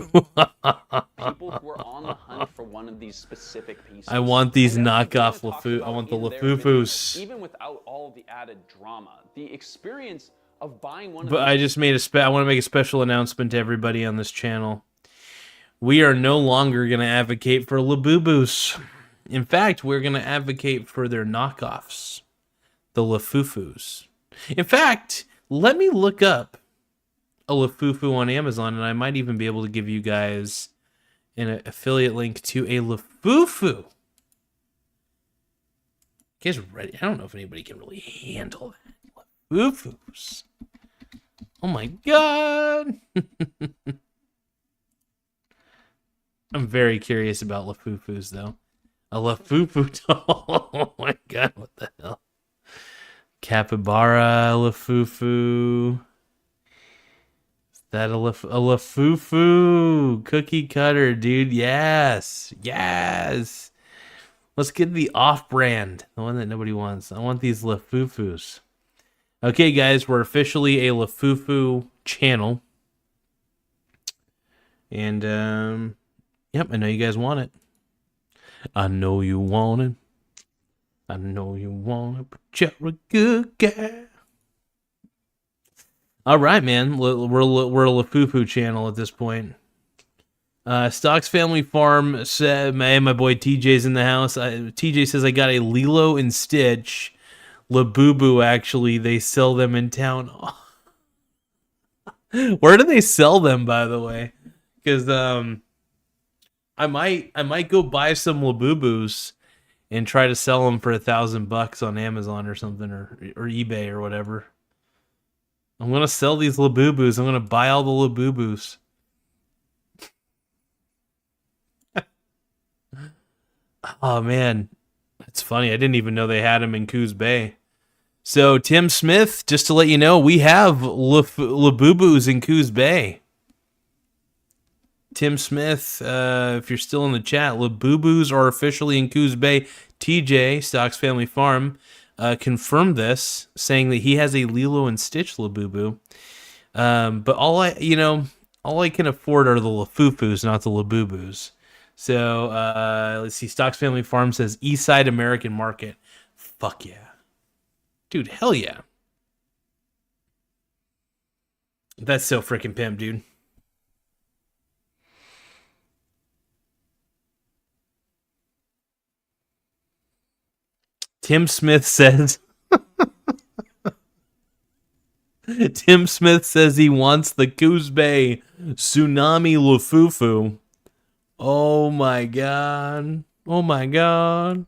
People who are on the hunt for one of these specific pieces. I want these knockoff Lafu. I want the Lafufus. Even without all the added drama, the experience of buying one of But these. I just made I want to make a special announcement to everybody on this channel. We are no longer going to advocate for Labubus. In fact, we're going to advocate for their knockoffs, the Lafufus. In fact, let me look up a Lafufu on Amazon, and I might even be able to give you guys an affiliate link to a Lafufu guys ready? I don't know if anybody can really handle that. Foo-foos. Oh my god. I'm very curious about Lafufus, though. A Lafufu doll. Oh my god, what the hell? Capybara Lafufu. Is that a Lafufu? Cookie cutter, dude. Yes. Yes. Let's get the off-brand. The one that nobody wants. I want these Lafufus. Okay, guys, we're officially a Lafufu channel. And, yep, I know you guys want it. I know you want it. I know you want it, but you're a good guy. All right, man. We're a Lafufu channel at this point. Stocks Family Farm said, my boy TJ's in the house. TJ says, I got a Lilo and Stitch. Labubu, actually. They sell them in town. Where do they sell them, by the way? Because I might go buy some Labubus and try to sell them for $1,000 on Amazon or something, or eBay or whatever. I'm gonna sell these Labubus. I'm gonna buy all the Labubus. Oh man, it's funny. I didn't even know they had them in Coos Bay. So Tim Smith, just to let you know, we have Labubus in Coos Bay. Tim Smith, if you're still in the chat, Labubus are officially in Coos Bay. TJ, Stocks Family Farm, confirmed this, saying that he has a Lilo and Stitch Labubu. But all I can afford are the Lafufus, not the Labubus. So let's see. Stocks Family Farm says Eastside American Market. Fuck yeah, dude. Hell yeah. That's so freaking pimp, dude. Tim Smith says Tim Smith says he wants the Coos Bay Tsunami Lafufu. Oh my god. Oh my god.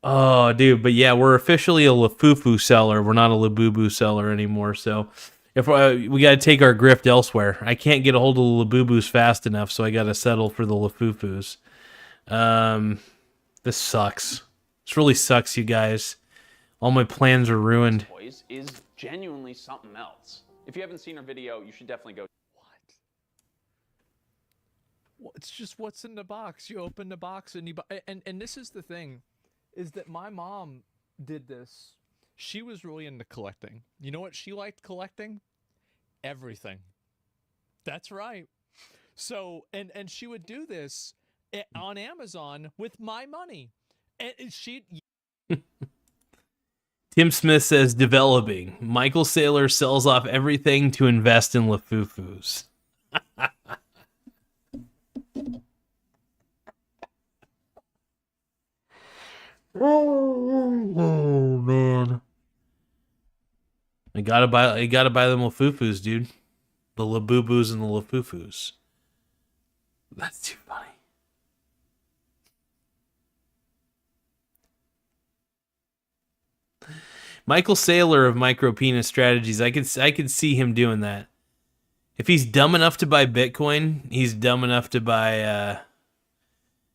Oh dude, but yeah, we're officially a Lafufu seller. We're not a Labubu seller anymore. So if we got to take our grift elsewhere. I can't get a hold of the Labubus fast enough, so I got to settle for the Lafufus. This sucks. This really sucks, you guys. All my plans are ruined. Toys is genuinely something else. If you haven't seen our video, you should definitely go. Well, it's just what's in the box. You open the box and you buy. And this is the thing, is that my mom did this. She was really into collecting. You know what she liked collecting? Everything. That's right. So, and she would do this on Amazon with my money. And she... Tim Smith says, developing. Michael Saylor sells off everything to invest in Lafufus. Oh man. I gotta buy them Lafufus, dude. The Labubus and the Lafufus. That's too funny. Michael Saylor of Micro Penis Strategies, I could see him doing that. If he's dumb enough to buy Bitcoin, he's dumb enough to buy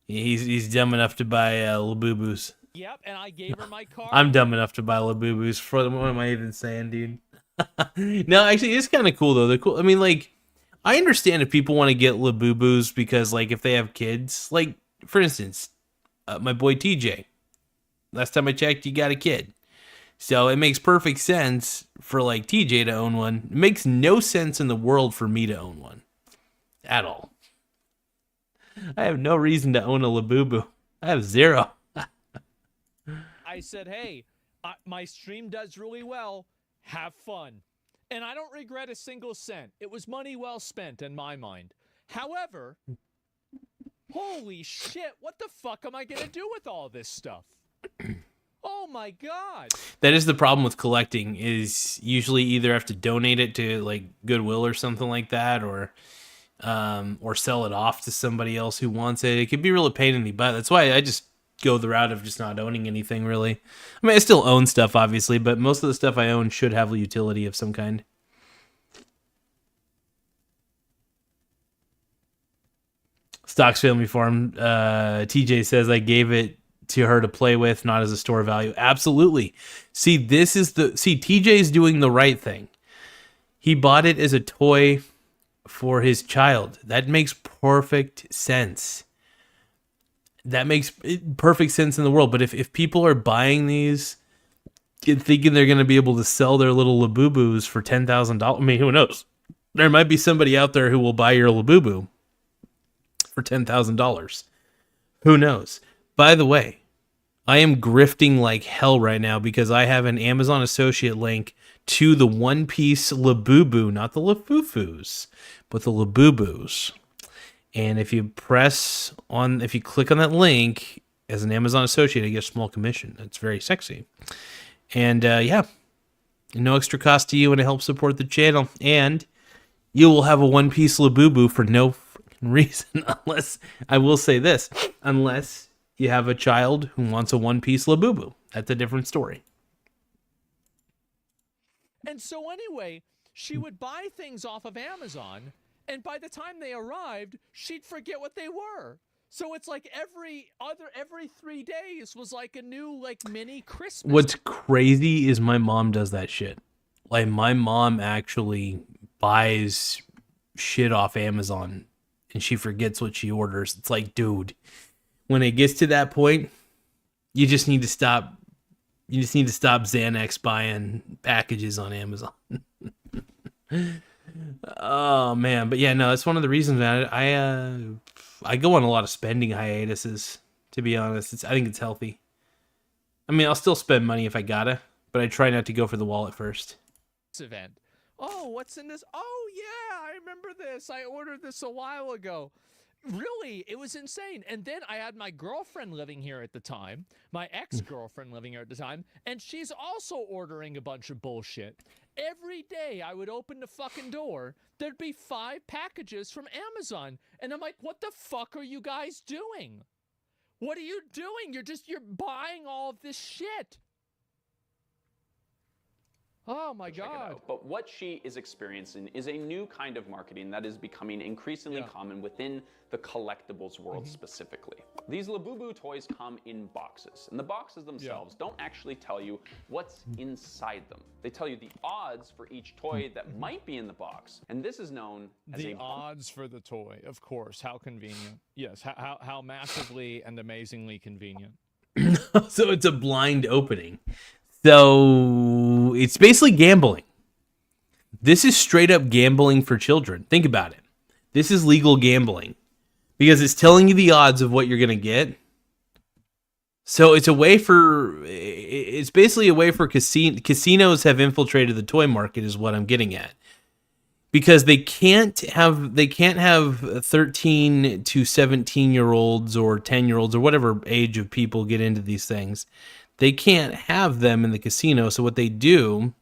he's dumb enough to buy Labubus. Yep, and I gave her my card. I'm dumb enough to buy Labubus. What am I even saying, dude? No, actually, it's kind of cool though. They're cool. I mean, like, I understand if people want to get Labubus because, like, if they have kids, like, for instance, my boy TJ. Last time I checked, you got a kid. So it makes perfect sense for, like, TJ to own one. It makes no sense in the world for me to own one. At all. I have no reason to own a Labubu. I have zero. I said, hey, my stream does really well. Have fun. And I don't regret a single cent. It was money well spent in my mind. However, holy shit, what the fuck am I going to do with all this stuff? Oh my god. That is the problem with collecting, is usually either have to donate it to, like, Goodwill or something like that, or sell it off to somebody else who wants it. It could be really a pain in the butt. That's why I just go the route of just not owning anything, really. I mean, I still own stuff, obviously, but most of the stuff I own should have utility of some kind. Stocks Family Farm, TJ says, I gave it to her to play with, not as a store value. Absolutely. See, TJ's doing the right thing. He bought it as a toy for his child. That makes perfect sense. That makes perfect sense in the world. But if people are buying these and thinking they're going to be able to sell their little Labubus for $10,000, I mean, who knows? There might be somebody out there who will buy your Labubu for $10,000. Who knows? By the way, I am grifting like hell right now because I have an Amazon associate link to the One Piece Labubu, not the Lafufus, but the Labubus. And if you click on that link as an Amazon associate, I get a small commission. It's very sexy. And no extra cost to you, and it helps support the channel. And you will have a One Piece Labubu for no reason, unless, I will say this, unless you have a child who wants a One Piece Labubu. That's a different story. And so anyway, she would buy things off of Amazon, and by the time they arrived, she'd forget what they were. So it's like every 3 days was like a new mini Christmas. What's crazy is my mom does that shit. Like, my mom actually buys shit off Amazon and she forgets what she orders. It's like, dude, when it gets to that point, you just need to stop. You just need to stop Xanax buying packages on Amazon. Oh man, but yeah, no, that's one of the reasons, man. I go on a lot of spending hiatuses, to be honest. I think it's healthy. I mean, I'll still spend money if I gotta, but I try not to go for the wallet first. Event. Oh, what's in this? Oh yeah, I remember this. I ordered this a while ago. Really, it was insane. And then I had my girlfriend living here at the time, my ex-girlfriend living here at the time, and she's also ordering a bunch of bullshit. Every day I would open the fucking door, there'd be 5 packages from Amazon. And I'm like, what the fuck are you guys doing? What are you doing? You're buying all of this shit. Oh my God. But what she is experiencing is a new kind of marketing that is becoming increasingly common within the collectibles world specifically. These Labubu toys come in boxes, and the boxes themselves don't actually tell you what's inside them. They tell you the odds for each toy that might be in the box, and this is known as the odds for the toy. Of course, how convenient. Yes, how massively and amazingly convenient. So it's a blind opening. So it's basically gambling. This is straight up gambling for children. Think about it. This is legal gambling because it's telling you the odds of what you're going to get. So it's basically a way for casinos have infiltrated the toy market is what I'm getting at. Because they can't have 13 to 17-year-olds or 10-year-olds or whatever age of people get into these things. They can't have them in the casino. So what they do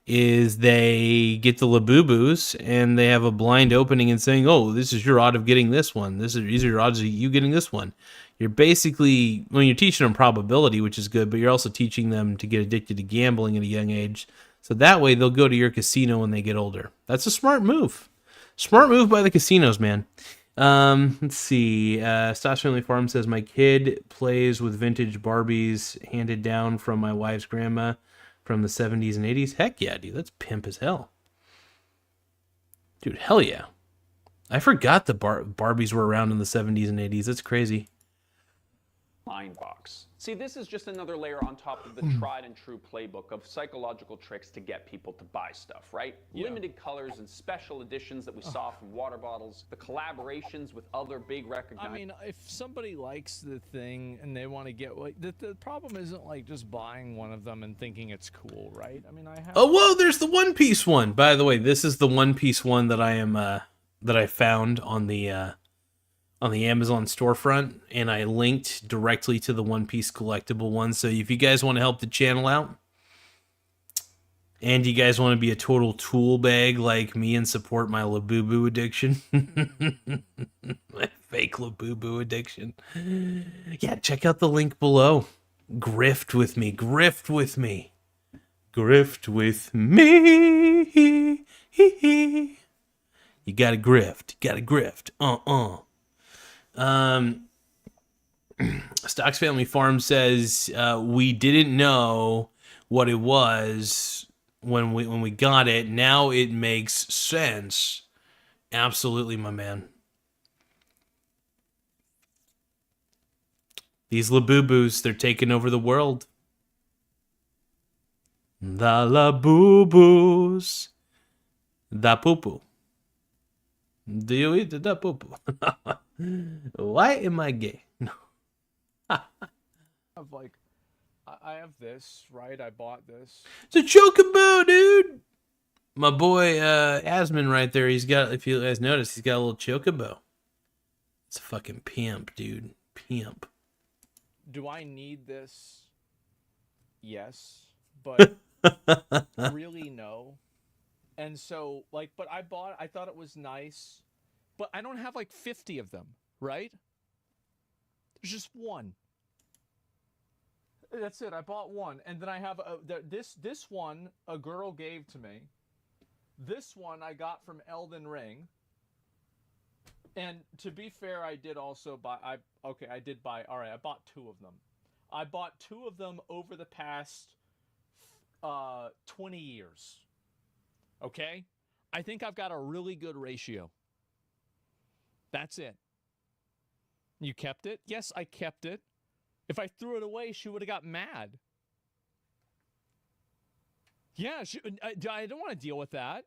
is they get the Labubus and they have a blind opening and saying, oh, this is your odd of getting this one. These are your odds of you getting this one. You're basically, you're teaching them probability, which is good, but you're also teaching them to get addicted to gambling at a young age. So that way they'll go to your casino when they get older. That's a smart move. Smart move by the casinos, man. Let's see. Stosh Family Farm says, my kid plays with vintage Barbies handed down from my wife's grandma from the 70s and 80s. Heck yeah, dude. That's pimp as hell. Dude, hell yeah. I forgot the Barbies were around in the 70s and 80s. That's crazy. blind box. See, this is just another layer on top of the tried and true playbook of psychological tricks to get people to buy stuff, right? Yeah. Limited colors and special editions that we saw from water bottles, the collaborations with other big recognized... I mean, if somebody likes the thing and they want to get... Like, the problem isn't like just buying one of them and thinking it's cool, right? I mean, I have... Oh, whoa, there's the One Piece one. By the way, this is the One Piece one that I am, that I found on the Amazon storefront, and I linked directly to the One Piece collectible one. So if you guys want to help the channel out, And you guys want to be a total tool bag like me and support my Labubu addiction? My fake Labubu addiction. Yeah, check out the link below. Grift with me. Grift with me. Grift with me. You gotta grift. You gotta grift. Stocks Family Farm says we didn't know what it was when we got it. Now it makes sense. Absolutely, my man. These Labubus, they're taking over the world. The Labubus. Da poo-poo. Do you eat the da poo-poo? Why am I gay? No. Of like, I have this, right? I bought this. It's a chocobo, dude. My boy Asman right there, he's got, if you guys notice, he's got a little chocobo. It's a fucking pimp, dude. Pimp. Do I need this? Yes, but really no. And so, like, but I thought it was nice, but I don't have like 50 of them, right? There's just one. That's it. I bought one, and then I have this one a girl gave to me. This one I got from Elden Ring. And to be fair, I did also buy. I did buy. All right, I bought 2 of them. I bought 2 of them over the past 20 years. Okay, I think I've got a really good ratio. That's it. You kept it? Yes, I kept it. If I threw it away, she would have got mad. Yeah, I don't want to deal with that.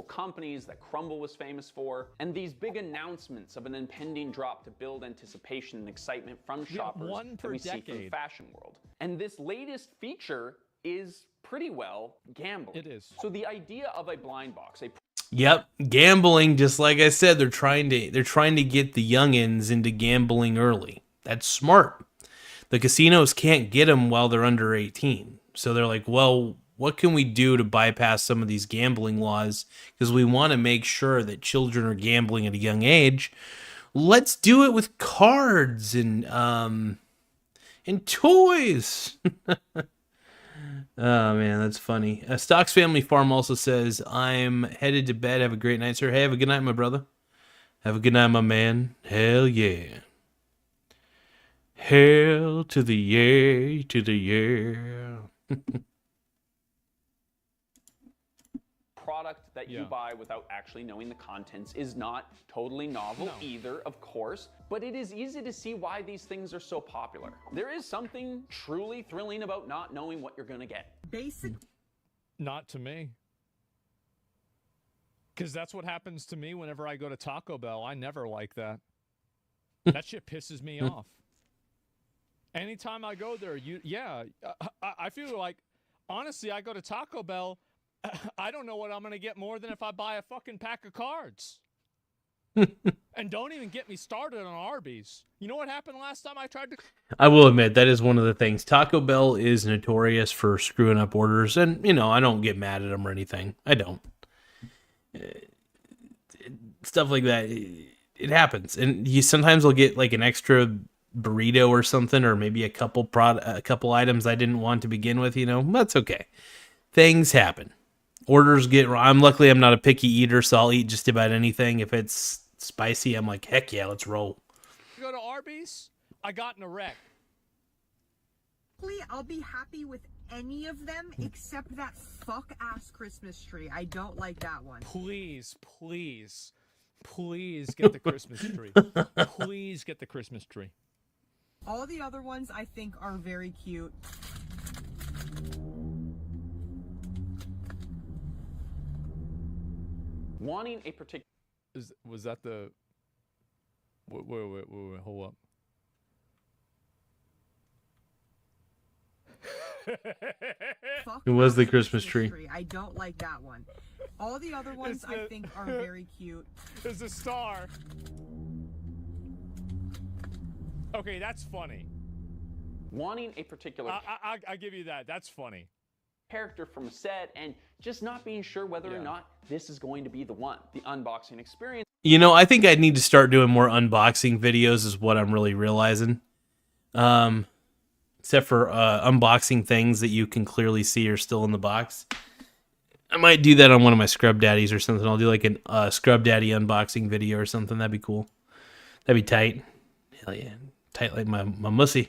Companies that Crumble was famous for, and these big announcements of an impending drop to build anticipation and excitement from shoppers that we see from the fashion world. And this latest feature is pretty well gambling. It is. So the idea of a blind box, Yep, gambling. Just like I said, they're trying to get the youngins into gambling early. That's smart. The casinos can't get them while they're under 18, so they're like, well, what can we do to bypass some of these gambling laws? Because we want to make sure that children are gambling at a young age. Let's do it with cards and toys. Oh, man, that's funny. Stocks Family Farm also says, I'm headed to bed. Have a great night, sir. Hey, have a good night, my brother. Have a good night, my man. Hell yeah. Hell to the yay, to the yeah. Product that you buy without actually knowing the contents is not totally novel either, of course, but it is easy to see why these things are so popular. There is something truly thrilling about not knowing what you're gonna get. Not to me. Because that's what happens to me whenever I go to Taco Bell. I never like that. That shit pisses me off. Anytime I go there, I feel like, honestly, I go to Taco Bell, I don't know what I'm going to get more than if I buy a fucking pack of cards. And don't even get me started on Arby's. You know what happened last time I tried to... I will admit, that is one of the things. Taco Bell is notorious for screwing up orders, and, I don't get mad at them or anything. I don't. Stuff like that, it happens. And you sometimes will get, like, an extra burrito or something, or maybe a couple items I didn't want to begin with, That's okay. Things happen. Orders get wrong. Luckily, I'm not a picky eater, so I'll eat just about anything. If it's spicy, I'm like, heck yeah, let's roll. Go to Arby's, I got in a wreck. I'll be happy with any of them except that fuck-ass Christmas tree. I don't like that one. Please get the Christmas tree. Please get the Christmas tree. All the other ones I think are very cute. Wanting a particular... Was that the... Wait, hold up. It was the Christmas tree. I don't like that one. All the other ones I think are very cute. There's a star. Okay, that's funny. Wanting a particular... I give you that. That's funny. character from a set and just not being sure whether or not this is going to be the one. The unboxing experience. You know, I think I need to start doing more unboxing videos is what I'm really realizing. Except for unboxing things that you can clearly see are still in the box. I might do that on one of my Scrub Daddies or something. I'll do like a Scrub Daddy unboxing video or something. That'd be cool. That'd be tight. Hell yeah. Tight like my mussy.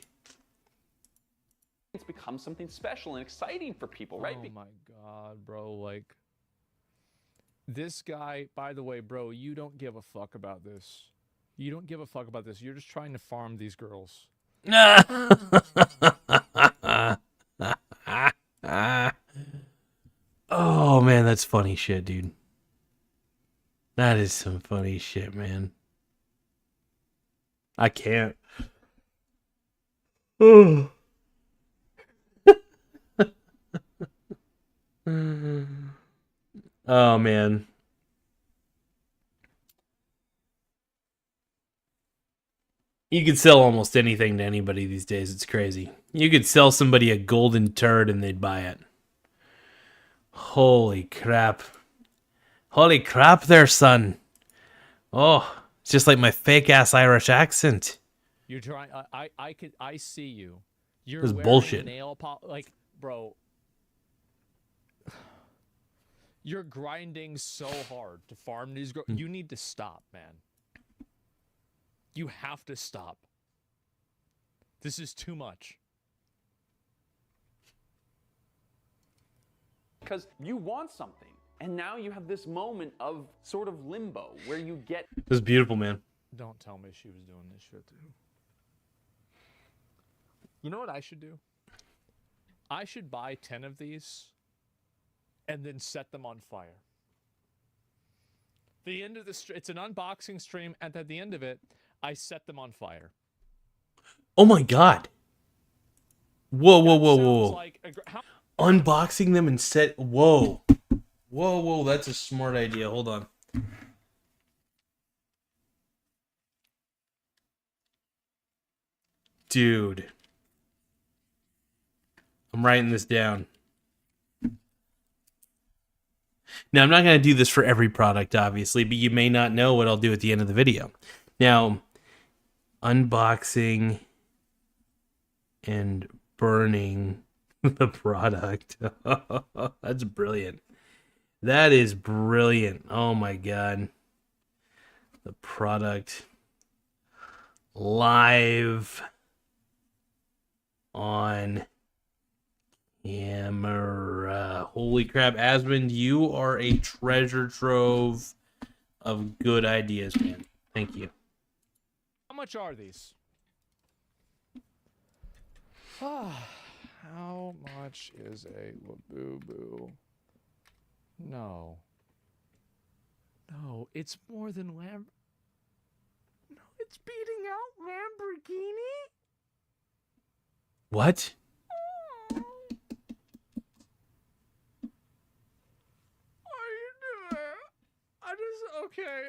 It's become something special and exciting for people, right? Oh my god, bro, like this guy, by the way, bro, you don't give a fuck about this. You don't give a fuck about this. You're just trying to farm these girls. Oh man, that's funny shit, dude. That is some funny shit, man. I can't. Oh. Oh man. You could sell almost anything to anybody these days. It's crazy. You could sell somebody a golden turd and they'd buy it. Holy crap. Holy crap there, son. Oh, it's just like my fake ass Irish accent. You're trying. I see you. You're This is wearing bullshit. nail like, bro. You're grinding so hard to farm these girls. You need to stop, man. You have to stop. This is too much. Because you want something. And now you have this moment of sort of limbo where you get... This is beautiful, man. Don't tell me she was doing this shit too. You know what I should do? I should buy 10 of these and then set them on fire. The end of the it's an unboxing stream, and at the end of it, I set them on fire. Oh my god. Whoa, whoa, whoa, Sounds whoa. like Unboxing them and set... Whoa. Whoa, whoa, that's a smart idea. Hold on. Dude. I'm writing this down. Now, I'm not going to do this for every product, obviously, but you may not know what I'll do at the end of the video. Now, unboxing and burning the product. That's brilliant. That is brilliant. Oh my god. The product live on camera. Holy crap, Asmund, you are a treasure trove of good ideas, man. Thank you. How much are these? How much is a Labubu? No. No, it's more than No, it's beating out Lamborghini? What? Okay,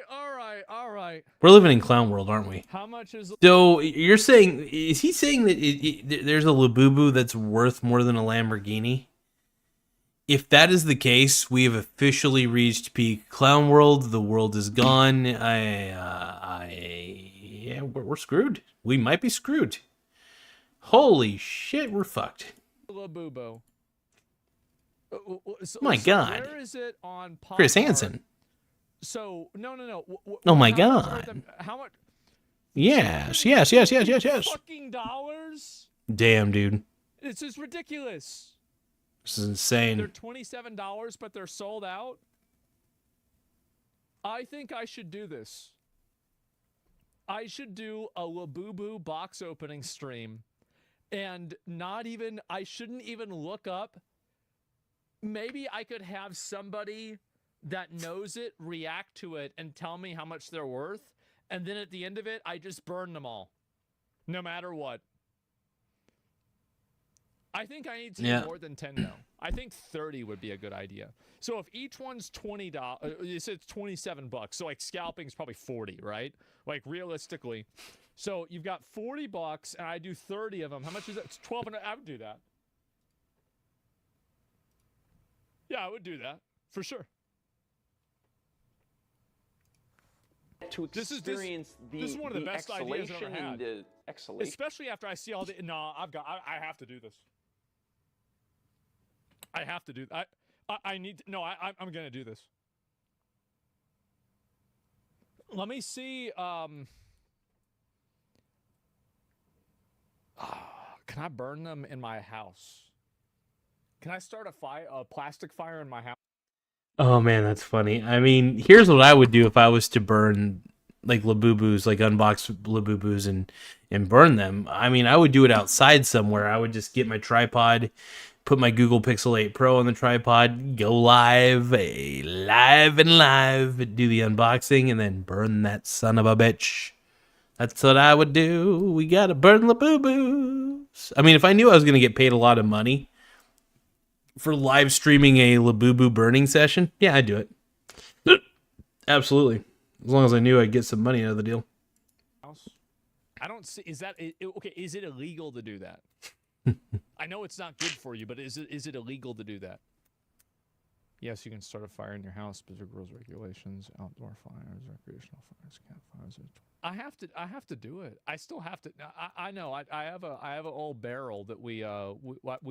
all right. We're living in clown world, aren't we? How much is... So you're saying, is he saying that there's a Labubu that's worth more than a Lamborghini? If that is the case, we have officially reached peak clown world. The world is gone. Yeah, we're screwed. We might be screwed. Holy shit, we're fucked. Labubu. My God. Where is it on Pop Chris Art? Hansen. So, no. Oh my How much are God. them- How much? Yes. Fucking dollars? Damn, dude. This is ridiculous. This is insane. They're $27, but they're sold out. I think I should do this. I should do a Labubu box opening stream, and I shouldn't even look up. Maybe I could have somebody that knows it react to it and tell me how much they're worth, and then at the end of it, I just burn them all, no matter what. I think I need to do more than 10 though. I think 30 would be a good idea. So if each one's $20, you said it's $27, so like scalping's probably 40, right? Like realistically. So you've got $40 and I do 30 of them. How much is that? It's 12 and I would do that. Yeah, I would do that for sure. To experience this is one of the best ideas I've ever had. and the exhalation. Especially after I see all the. No, I have to do this. I have to do. I need. No, I'm gonna do this. Let me see. Can I burn them in my house? Can I start a plastic fire in my house? Oh man, that's funny. I mean, here's what I would do if I was to burn like Labubus, like unbox Labubus and burn them. I mean, I would do it outside somewhere. I would just get my tripod, put my Google Pixel 8 Pro on the tripod, go live, do the unboxing, and then burn that son of a bitch. That's what I would do. We gotta burn Labubus. I mean, if I knew I was gonna get paid a lot of money for live streaming a Labubu burning session, yeah, I'd do it. Absolutely. As long as I knew I'd get some money out of the deal. I don't see. Is that okay? Is it illegal to do that? I know it's not good for you, but is it illegal to do that? Yes, you can start a fire in your house, but there are rules, regulations, outdoor fires, recreational fires, campfires. I have to do it. I still have to. I know. I have an old barrel that we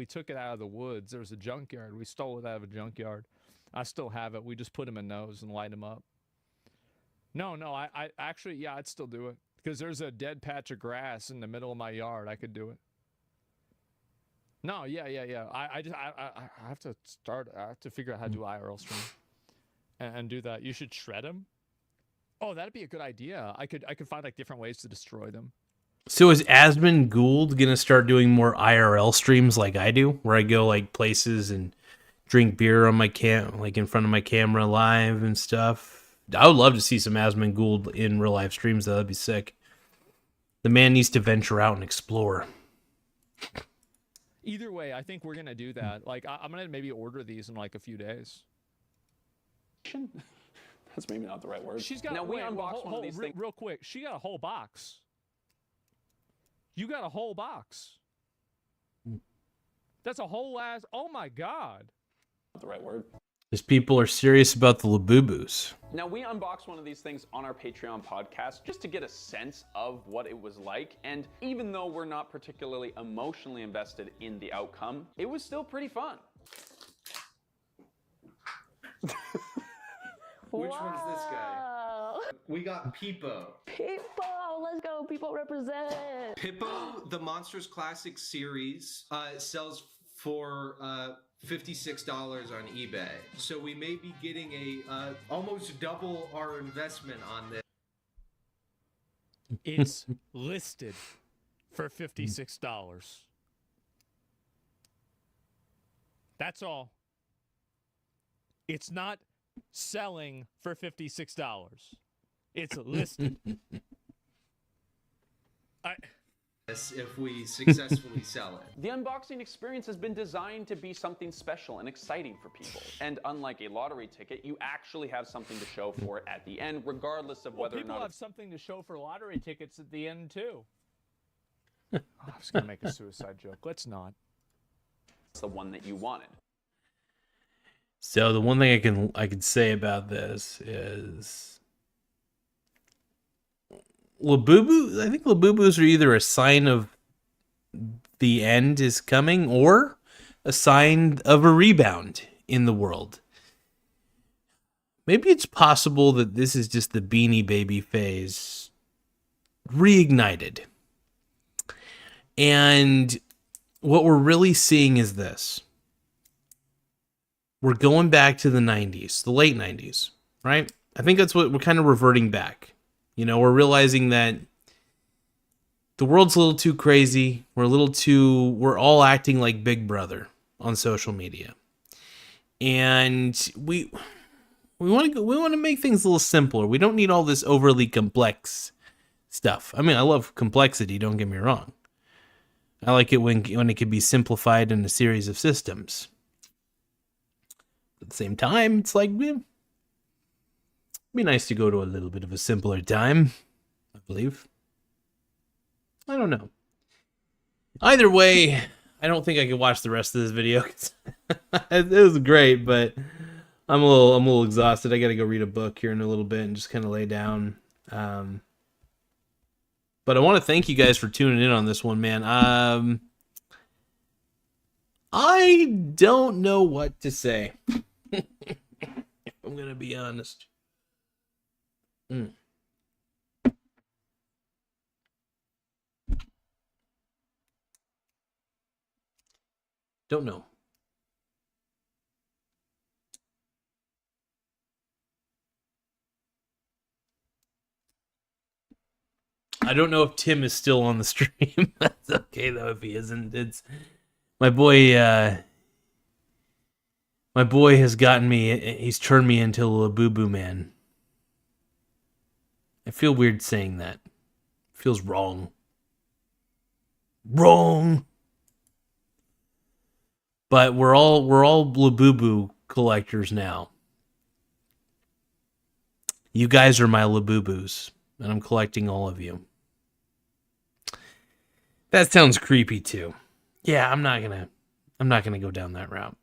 took it out of the woods. There was a junkyard. We stole it out of a junkyard. I still have it. We just put them in nose and light them up. No. I actually, yeah, I'd still do it because there's a dead patch of grass in the middle of my yard. I could do it. No, yeah. I have to start. I have to figure out how to do IRL stream and do that. You should shred them. Oh, that'd be a good idea. I could find like different ways to destroy them. So is Asmon Gould gonna start doing more IRL streams like I do, where I go like places and drink beer on my like in front of my camera live and stuff? I would love to see some Asmon Gould in real life streams. That'd be sick. The man needs to venture out and explore. Either way, I think we're gonna do that. Like I'm gonna maybe order these in like a few days. That's maybe not the right word. She's got. Now we unboxed one of these things real quick. She got a whole box. You got a whole box. That's a whole ass. Oh my god. Not the right word. Because people are serious about the Labubus. Now we unboxed one of these things on our Patreon podcast just to get a sense of what it was like. And even though we're not particularly emotionally invested in the outcome, it was still pretty fun. Which one's this guy? We got Peepo. Peepo, let's go. Peepo represent. Pippo, the Monsters Classic series, sells for $56 on eBay. So we may be getting a almost double our investment on this. It's listed for $56. That's all. It's not selling for $56. It's listed. If we successfully sell it. The unboxing experience has been designed to be something special and exciting for people. And unlike a lottery ticket, you actually have something to show for it at the end, regardless of whether or not people have something to show for lottery tickets at the end too. I was gonna make a suicide joke. Let's not. it's the one that you wanted. So the one thing I can say about this is Labubu. I think Labubus are either a sign of the end is coming or a sign of a rebound in the world. Maybe it's possible that this is just the Beanie Baby phase reignited. And what we're really seeing is this. We're going back to the 90s, the late 90s, right? I think that's what we're kind of reverting back. You know, we're realizing that the world's a little too crazy. We're all acting like Big Brother on social media. And we want to make things a little simpler. We don't need all this overly complex stuff. I mean, I love complexity, don't get me wrong. I like it when it can be simplified in a series of systems. At the same time, it's like, it'd be nice to go to a little bit of a simpler time, I believe. I don't know. Either way, I don't think I could watch the rest of this video. It was great, but I'm a little exhausted. I got to go read a book here in a little bit and just kind of lay down. But I want to thank you guys for tuning in on this one, man. I don't know what to say. If I'm gonna be honest. Don't know. I don't know if Tim is still on the stream. That's okay though if he isn't. It's my boy. My boy has gotten me. He's turned me into a Labubu man. I feel weird saying that. It feels wrong. Wrong. But we're all Labubu collectors now. You guys are my Labubus, and I'm collecting all of you. That sounds creepy too. Yeah, I'm not gonna go down that route.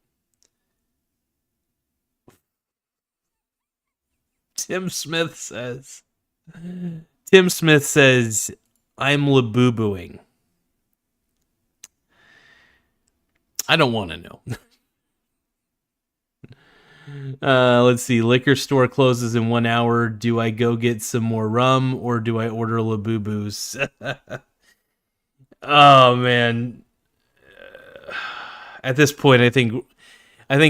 Tim Smith says, I'm Labubuing. I don't want to know. Let's see. Liquor store closes in 1 hour. Do I go get some more rum or do I order Labubus? Oh man. At this point, I think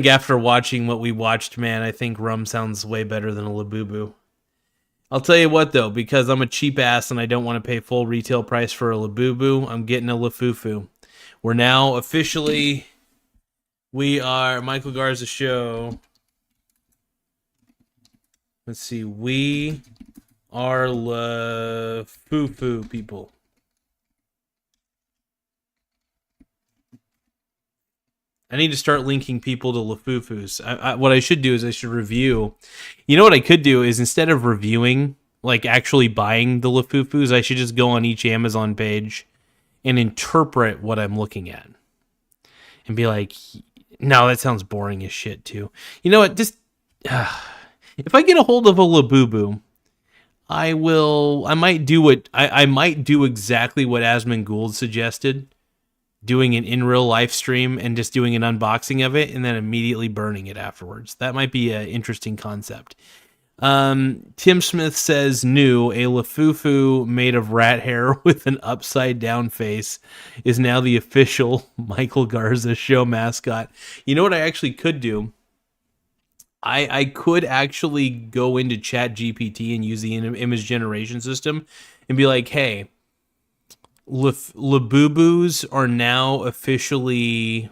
after watching what we watched, man, I think rum sounds way better than a Labubu. I'll tell you what though, because I'm a cheap ass and I don't want to pay full retail price for a Labubu, I'm getting a Lafufu. We're now officially, we are Michael Garza show. Let's see, we are Lafufu people. I need to start linking people to Lafufus. What I should do is I should review. You know what I could do is instead of reviewing, like actually buying the Lafufus, I should just go on each Amazon page and interpret what I'm looking at. And be like, no, that sounds boring as shit too. You know what? Just if I get a hold of a Labubu, I might do exactly what Asmund Gould suggested. Doing an in real life stream and just doing an unboxing of it and then immediately burning it afterwards. That might be an interesting concept. Tim Smith says new, a Lafufu made of rat hair with an upside down face is now the official Michael Garza show mascot. You know what I actually could do? I could actually go into ChatGPT and use the image generation system and be like, hey, Labubus are now officially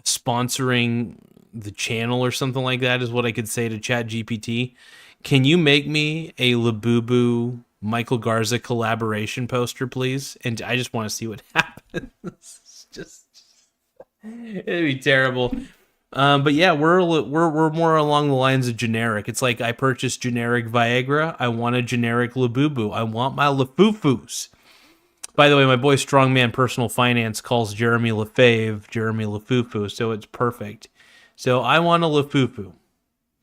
sponsoring the channel or something like that is what I could say to ChatGPT. Can you make me a Labubu Michael Garza collaboration poster, please? And I just want to see what happens. It'd be terrible. But yeah, we're more along the lines of generic. It's like I purchased generic Viagra. I want a generic Labubu. I want my Lafufus. By the way, my boy Strongman Personal Finance calls Jeremy Lefave Jeremy Lafufu, so it's perfect. So I want a Lafufu.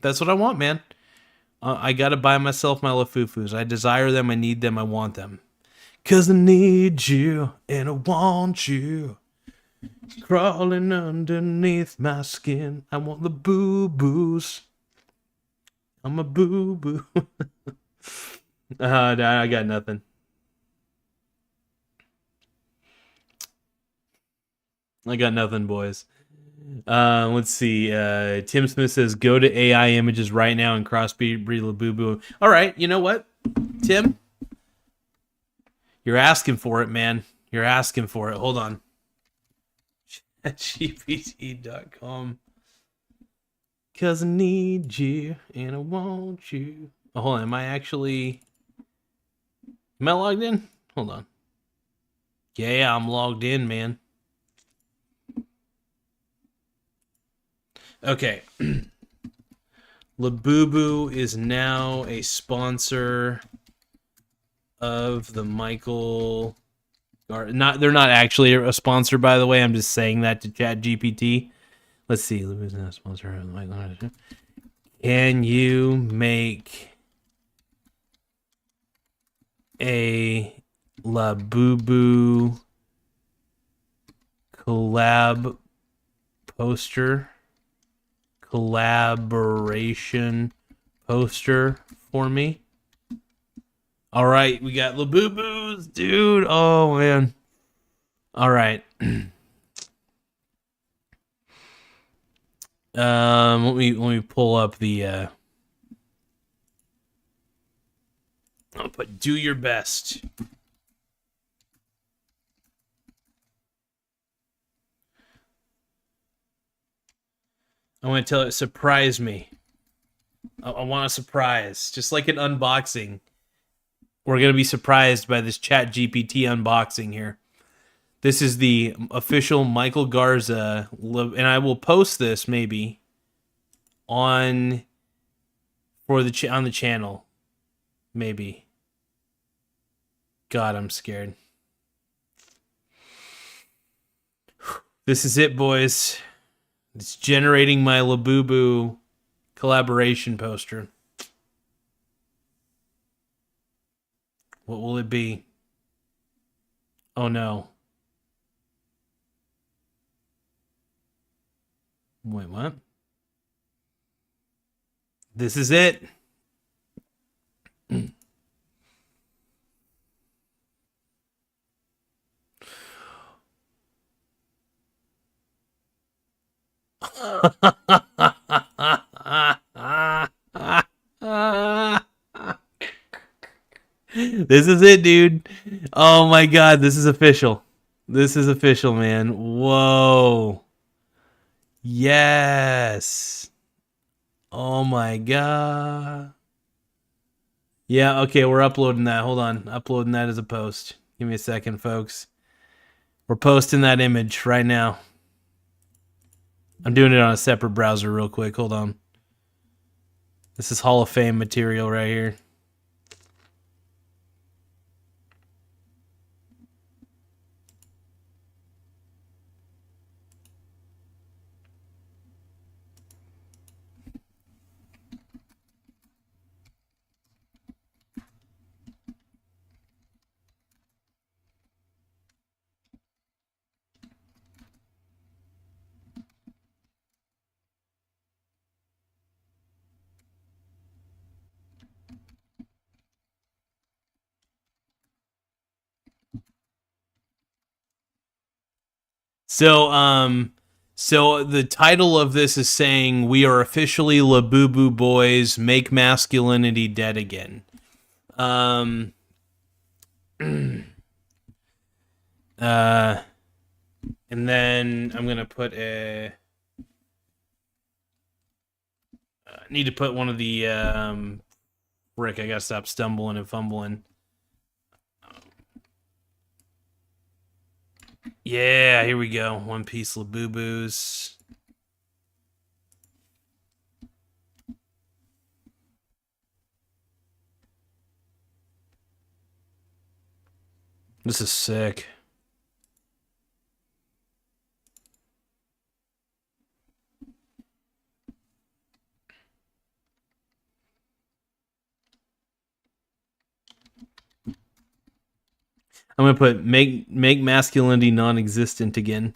That's what I want, man. I gotta buy myself my Lafufus. I desire them, I need them, I want them. 'Cause I need you, and I want you. Crawling underneath my skin. I want the boo-boos. I'm a boo-boo. I got nothing. I got nothing, boys. Let's see. Tim Smith says, go to AI images right now and crossbreed Labubu. All right, you know what, Tim? You're asking for it, man. You're asking for it. Hold on. GPT.com. 'Cause I need you and I want you. Oh, hold on. Am I logged in? Hold on. Yeah, I'm logged in, man. Okay. Labubu is now a sponsor of the Michael Or not, they're not actually a sponsor, by the way. I'm just saying that to Chat GPT. Let's see. Who's not a sponsor? Can you make a Labubu collab poster? Collaboration poster for me? All right, we got Labubus, dude. Oh man. All right. Let me pull up the I'll put do your best. I want to tell it surprise me. I want a surprise, just like an unboxing. We're gonna be surprised by this Chat GPT unboxing here. This is the official Michael Garza, and I will post this maybe on the channel, maybe. God, I'm scared. This is it, boys. It's generating my Labubu collaboration poster. What will it be? Oh no. Wait, what? This is it. This is it, dude. Oh my god, this is official. This is official, man. Whoa. Yes. Oh my god. Yeah, okay, we're uploading that. Hold on. Uploading that as a post. Give me a second, folks. We're posting that image right now. I'm doing it on a separate browser real quick. Hold on. This is Hall of Fame material right here. So the title of this is saying we are officially Labubu boys, make masculinity dead again. And then I'm gonna put I need to put one of the Rick, I gotta stop stumbling and fumbling. Yeah, here we go. One Piece Labubus. This is sick. I'm gonna put make masculinity non-existent again.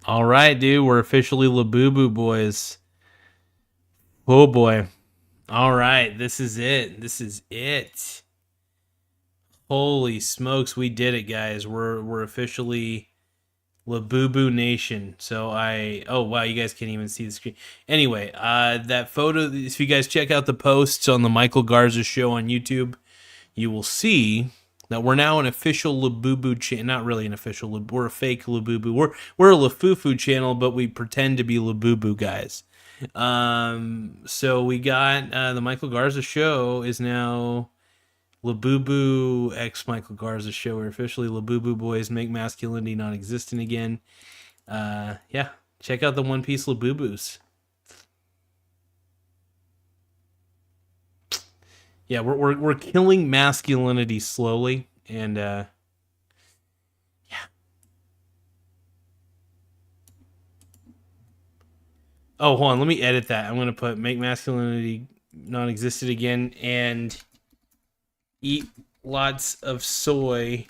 All right, dude, we're officially Labubu boys. Oh boy. All right, this is it. This is it. Holy smokes, we did it, guys. We're officially Labubu Nation. So oh wow, you guys can't even see the screen. Anyway, that photo, if you guys check out the posts on the Michael Garza show on YouTube, you will see that we're now an official Labubu channel. Not really an official, we're a fake Labubu. We're a Lafufu channel, but we pretend to be Labubu guys. So we got the Michael Garza show is now Labubu X Michael Garza show where officially Labubu boys make masculinity non-existent again. Yeah, check out the One Piece Labubus. Yeah, we're killing masculinity slowly, and yeah. Oh, hold on, let me edit that. I'm gonna put make masculinity non-existent again and eat lots of soy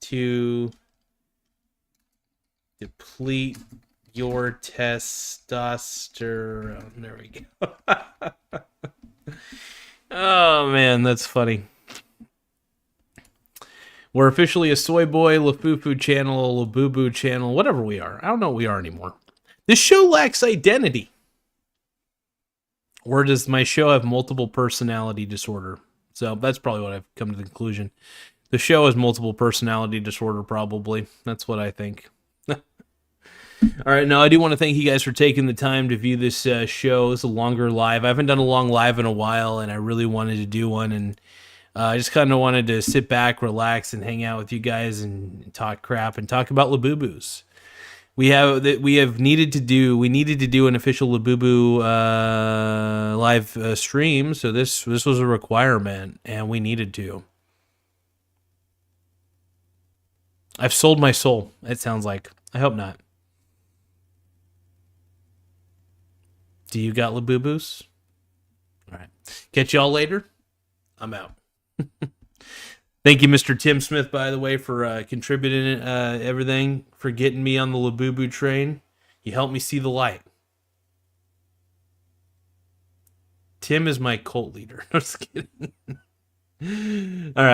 to deplete your testosterone. There we go. Oh man, that's funny. We're officially a soy boy, Lafufu channel, Labubu channel, whatever we are. I don't know what we are anymore. This show lacks identity. Or does my show have multiple personality disorder? So that's probably what I've come to the conclusion. The show has multiple personality disorder, probably. That's what I think. All right, now I do want to thank you guys for taking the time to view this show. It's a longer live. I haven't done a long live in a while, and I really wanted to do one. And I just kind of wanted to sit back, relax, and hang out with you guys and talk crap and talk about Labubus. We needed to do an official Labubu live stream, so this was a requirement, and we needed to. I've sold my soul. It sounds like. I hope not. Do you got Labubus? All right. Catch y'all later. I'm out. Thank you, Mr. Tim Smith, by the way, for contributing everything, for getting me on the Labubu train. You helped me see the light. Tim is my cult leader. I'm just kidding. All right.